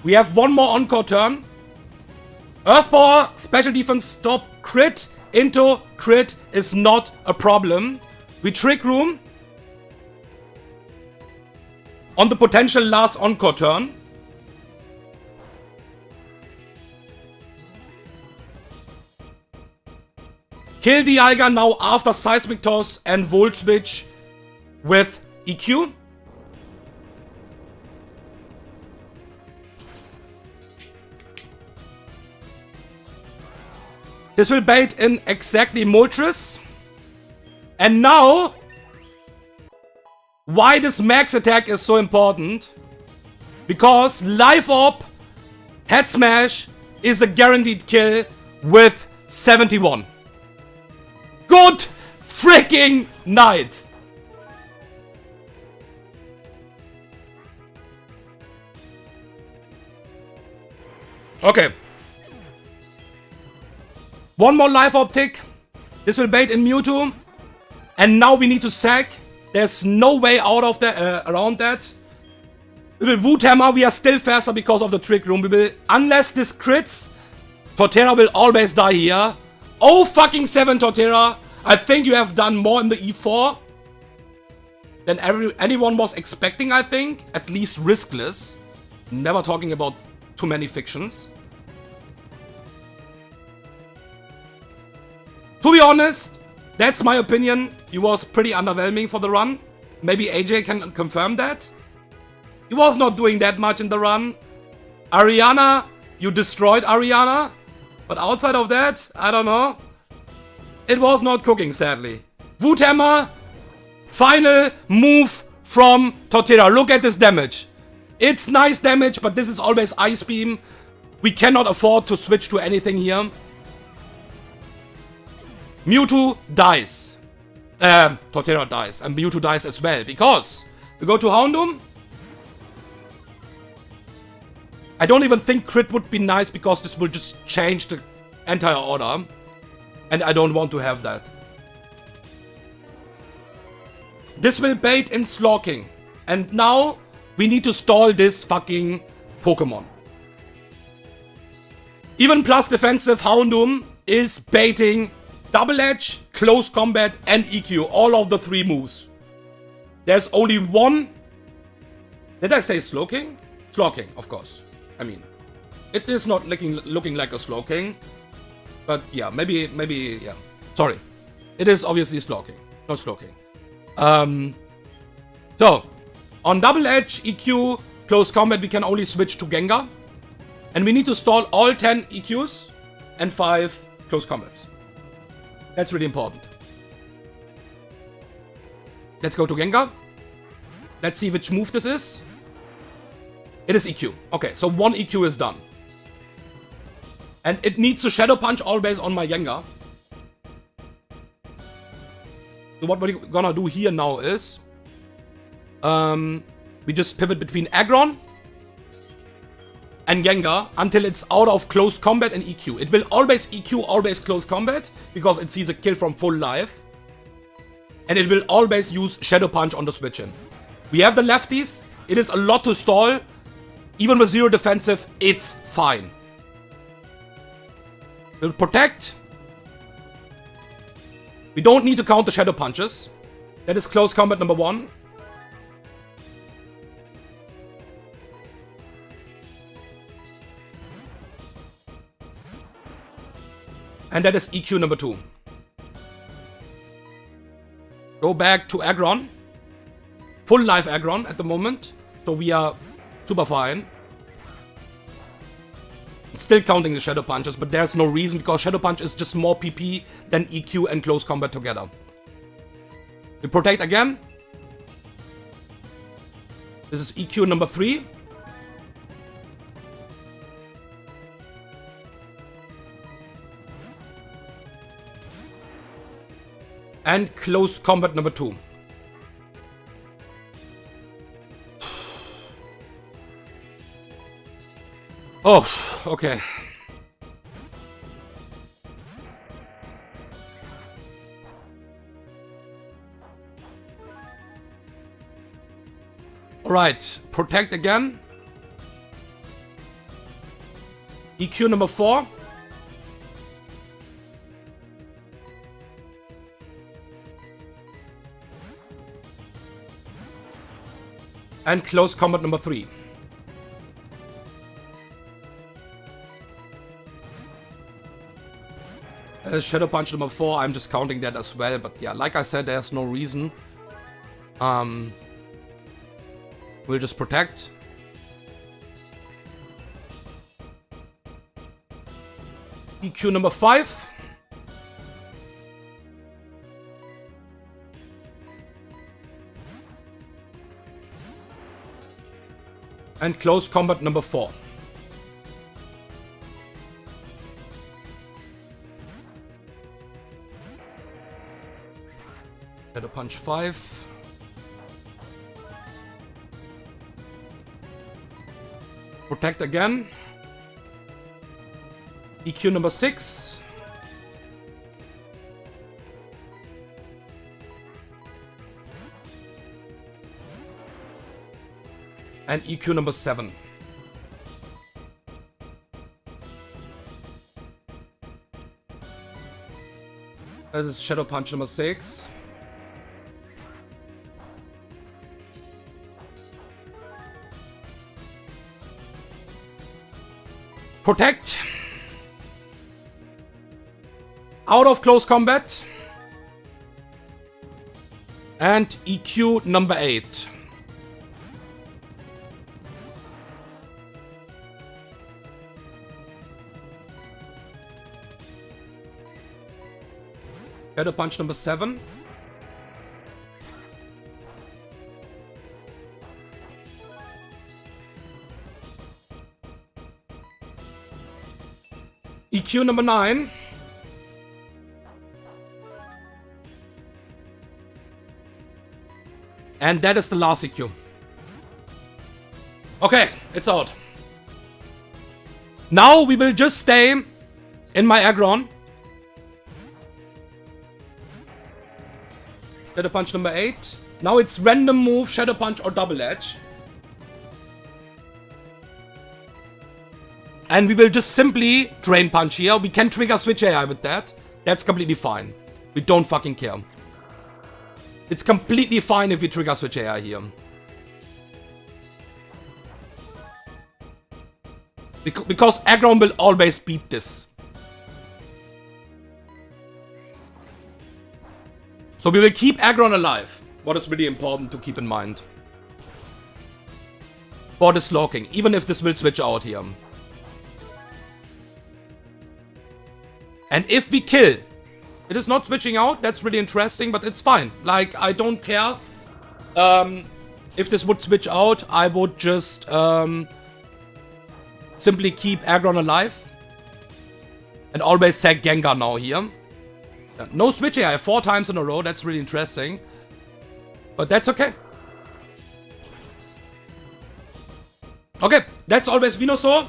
We have 1 more Encore turn. Earth Power, Special Defense, stop, crit into crit is not a problem. We Trick Room on the potential last Encore turn. Kill Dialga now after Seismic Toss and Volt Switch with EQ. This will bait in exactly Moltres. And now, why this max attack is so important? Because Life Orb, Head Smash is a guaranteed kill with 71. Good freaking night! Okay. One more Life Orb tick. This will bait in Mewtwo. And now we need to sack. There's no way out of the around that. We will Wood Hammer. We are still faster because of the Trick Room. We will, unless this crits, Torterra will always die here. Oh fucking 7, Torterra. I think you have done more in the E4 than anyone was expecting, I think. At least riskless. Never talking about too many fictions. To be honest, that's my opinion. He was pretty underwhelming for the run. Maybe AJ can confirm that. He was not doing that much in the run. Ariana, you destroyed Ariana. But outside of that, I don't know. It was not cooking, sadly. Wood Hammer. Final move from Torterra. Look at this damage. It's nice damage, but this is always Ice Beam. We cannot afford to switch to anything here. Mewtwo dies. Torterra dies. And Mewtwo dies as well. Because we go to Houndoom. I don't even think crit would be nice because this will just change the entire order. And I don't want to have that. This will bait in Slowking. And now we need to stall this fucking Pokemon. Even plus defensive Houndoom is baiting Double Edge, Close Combat, and EQ. All of the 3 moves. There's only one. Did I say Slowking? Slowking, of course. I mean, it is not looking like a Slowking. But yeah, maybe, yeah. Sorry. It is obviously Slowking, not Slowking. So, on Double Edge, EQ, Close Combat, we can only switch to Gengar. And we need to stall all 10 EQs and 5 Close Combats. That's really important. Let's go to Gengar. Let's see which move this is. It is EQ. Okay, so 1 EQ is done. And it needs to Shadow Punch always on my Gengar. So what we're gonna do here now is... we just pivot between Aggron and Gengar until it's out of Close Combat and EQ. It will always EQ, always Close Combat, because it sees a kill from full life. And it will always use Shadow Punch on the switch in. We have the lefties. It is a lot to stall. Even with 0 defensive, it's fine. We'll protect. We don't need to count the Shadow Punches. That is Close Combat number 1. And that is EQ number 2. Go back to Aggron. Full life Aggron at the moment. So we are super fine. Still counting the Shadow Punches, but there's no reason because Shadow Punch is just more PP than EQ and Close Combat together. We protect again. This is EQ number 3. And Close Combat number 2. Oh, okay. Alright, protect again. EQ number 4. And Close Combat number 3. Shadow Punch number 4, I'm just counting that as well. But yeah, like I said, there's no reason. We'll just protect. EQ number 5. And close combat number 4. Shadow Punch 5. Protect again. EQ number 6. And EQ number 7. That is Shadow Punch number 6. Protect. Out of close combat. And EQ number 8. Shadow Punch number 7. EQ number 9. And that is the last EQ. Okay, it's out. Now we will just stay in my aggron. Shadow Punch number 8. Now it's random move, Shadow Punch or Double Edge. And we will just simply Drain Punch here. We can trigger Switch AI with that. That's completely fine. We don't fucking care. It's completely fine if we trigger Switch AI here. Because aggron will always beat this. So we will keep aggron alive. What is really important to keep in mind. For this locking, even if this will switch out here. And if we kill, it is not switching out, that's really interesting, but it's fine. Like, I don't care. If this would switch out, I would just simply keep aggron alive. And always sack Gengar now here. No switch AI 4 times in a row, that's really interesting. But that's okay. Okay, that's always Venusaur.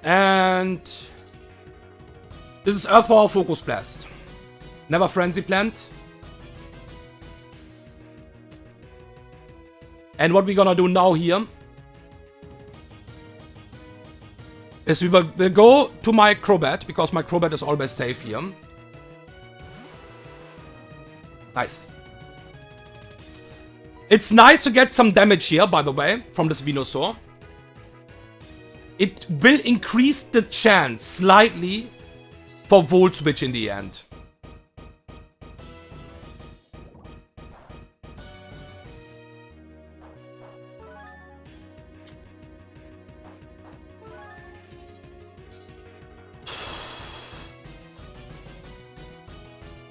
And this is Earth Power Focus Blast. Never Frenzy Plant. And what we're gonna do now here is we will go to my Crobat, because my Crobat is always safe here. Nice. It's nice to get some damage here, by the way, from this Venusaur. It will increase the chance slightly for Volt Switch in the end.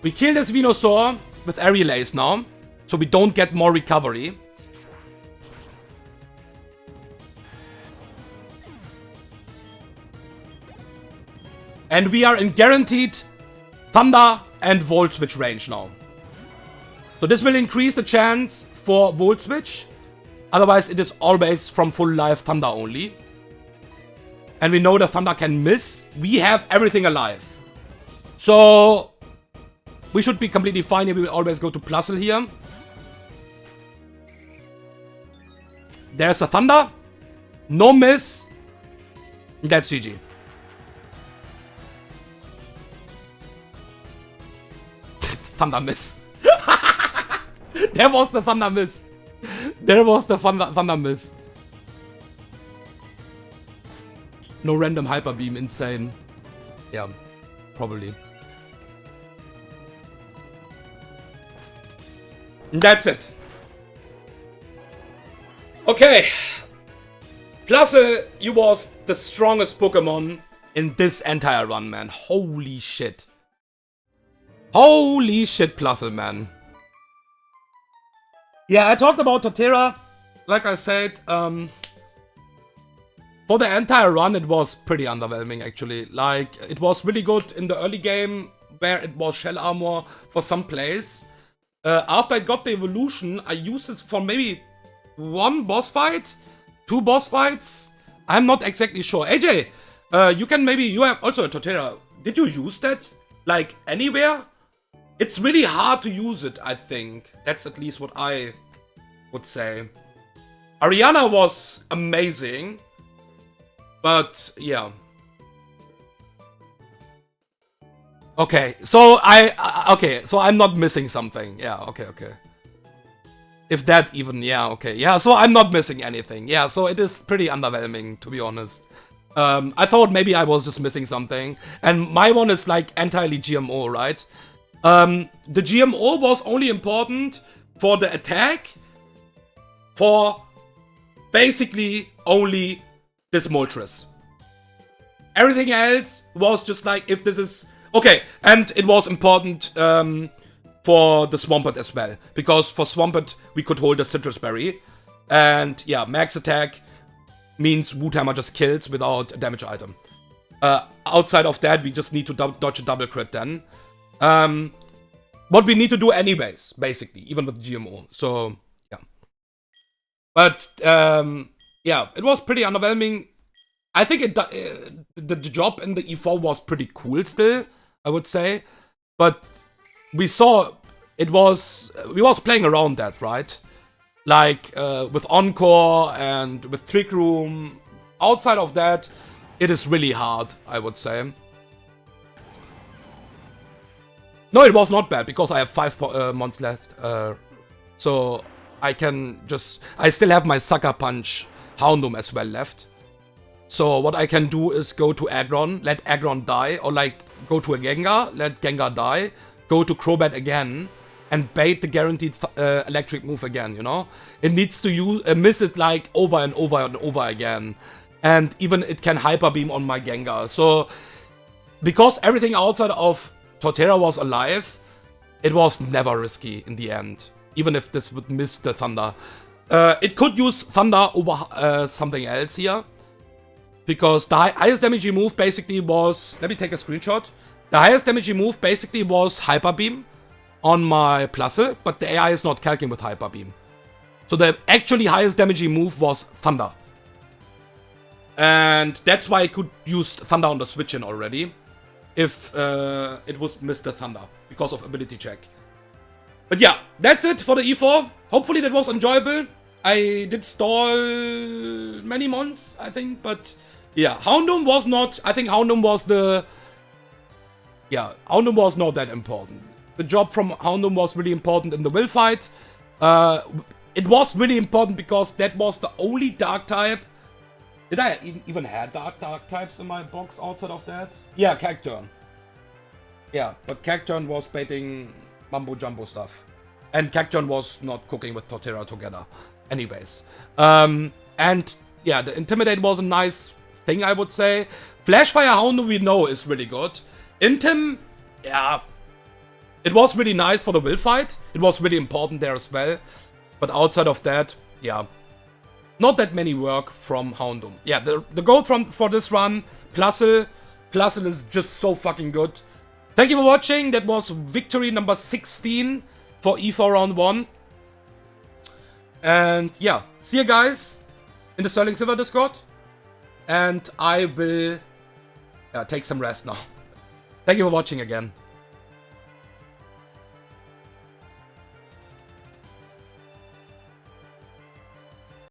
We kill this Venusaur with Aerial Ace now, so we don't get more recovery. And we are in guaranteed Thunder and Volt Switch range now. So this will increase the chance for Volt Switch. Otherwise it is always from full life Thunder only. And we know the Thunder can miss. We have everything alive. So we should be completely fine here. We will always go to Plusle here. There's a Thunder. No miss. That's GG. Thunder miss. There was the Thunder miss. There was the Thunder miss. No random Hyper Beam, insane. Yeah, probably. And that's it. Okay. Plasse, you was the strongest Pokemon in this entire run, man. Holy shit. Holy shit, Plasse, man. Yeah, I talked about Torterra. Like I said, for the entire run, it was pretty underwhelming, actually. Like, it was really good in the early game, where it was Shell Armor for some plays. After I got the evolution, I used it for maybe 1 boss fight, 2 boss fights. I'm not exactly sure. AJ, you can maybe, you have also a Torterra. Did you use that, like, anywhere? It's really hard to use it, I think. That's at least what I would say. Ariana was amazing. But, yeah. Okay, so so I'm not missing something. Yeah, okay. If that even, yeah, okay. Yeah, so I'm not missing anything. Yeah, so it is pretty underwhelming, to be honest. I thought maybe I was just missing something. And my one is like entirely GMO, right? The GMO was only important for the attack for basically only this Moltres. Everything else was just like, if this is... Okay, and it was important for the Swampert as well. Because for Swampert, we could hold a Citrus Berry. And yeah, max attack means Woodhammer just kills without a damage item. Outside of that, we just need to dodge a double crit then. What we need to do anyways, basically, even with GMO. So, yeah. But, yeah, it was pretty underwhelming. I think the job in the E4 was pretty cool still, I would say. But we saw we was playing around that, right? Like, with Encore and with Trick Room. Outside of that, it is really hard, I would say. No, it was not bad, because I have 5 months left. So I can just... I still have my Sucker Punch Houndoom as well left. So what I can do is go to Aggron, let Aggron die, or like go to a Gengar, let Gengar die, go to Crobat again, and bait the guaranteed electric move again, you know? It needs to miss it like over and over and over again. And even it can Hyper Beam on my Gengar. So, because everything outside of Torterra was alive, it was never risky in the end. Even if this would miss the Thunder. It could use Thunder over something else here. Because the highest damaging move basically was... Let me take a screenshot. The highest damaging move basically was Hyper Beam on my Plasse, but the AI is not calculating with Hyper Beam. So the actually highest damaging move was Thunder. And that's why I could use Thunder on the switch in already. If it was Mr. Thunder, because of ability check. But yeah, that's it for the E4. Hopefully that was enjoyable. I did stall many months, I think, but yeah, Houndoom was not... I think Houndoom was the... Yeah, Houndoom was not that important. The job from Houndoom was really important in the Will fight. It was really important because that was the only Dark type. Did I even have Dark types in my box outside of that? Yeah, Cacturn. Yeah, but Cacturn was baiting Mumbo Jumbo stuff. And Cacturn was not cooking with Torterra together. Anyways. And yeah, the Intimidate was a nice thing, I would say. Flashfire Houndoom we know is really good. Intim, yeah, it was really nice for the Will fight. It was really important there as well. But outside of that, yeah, not that many work from Houndoom. Yeah, the goal for this run, Plasse is just so fucking good. Thank you for watching. That was victory number 16 for E4 round 1. And yeah, see you guys in the Sterling Silver Discord. And I will take some rest now. Thank you for watching again.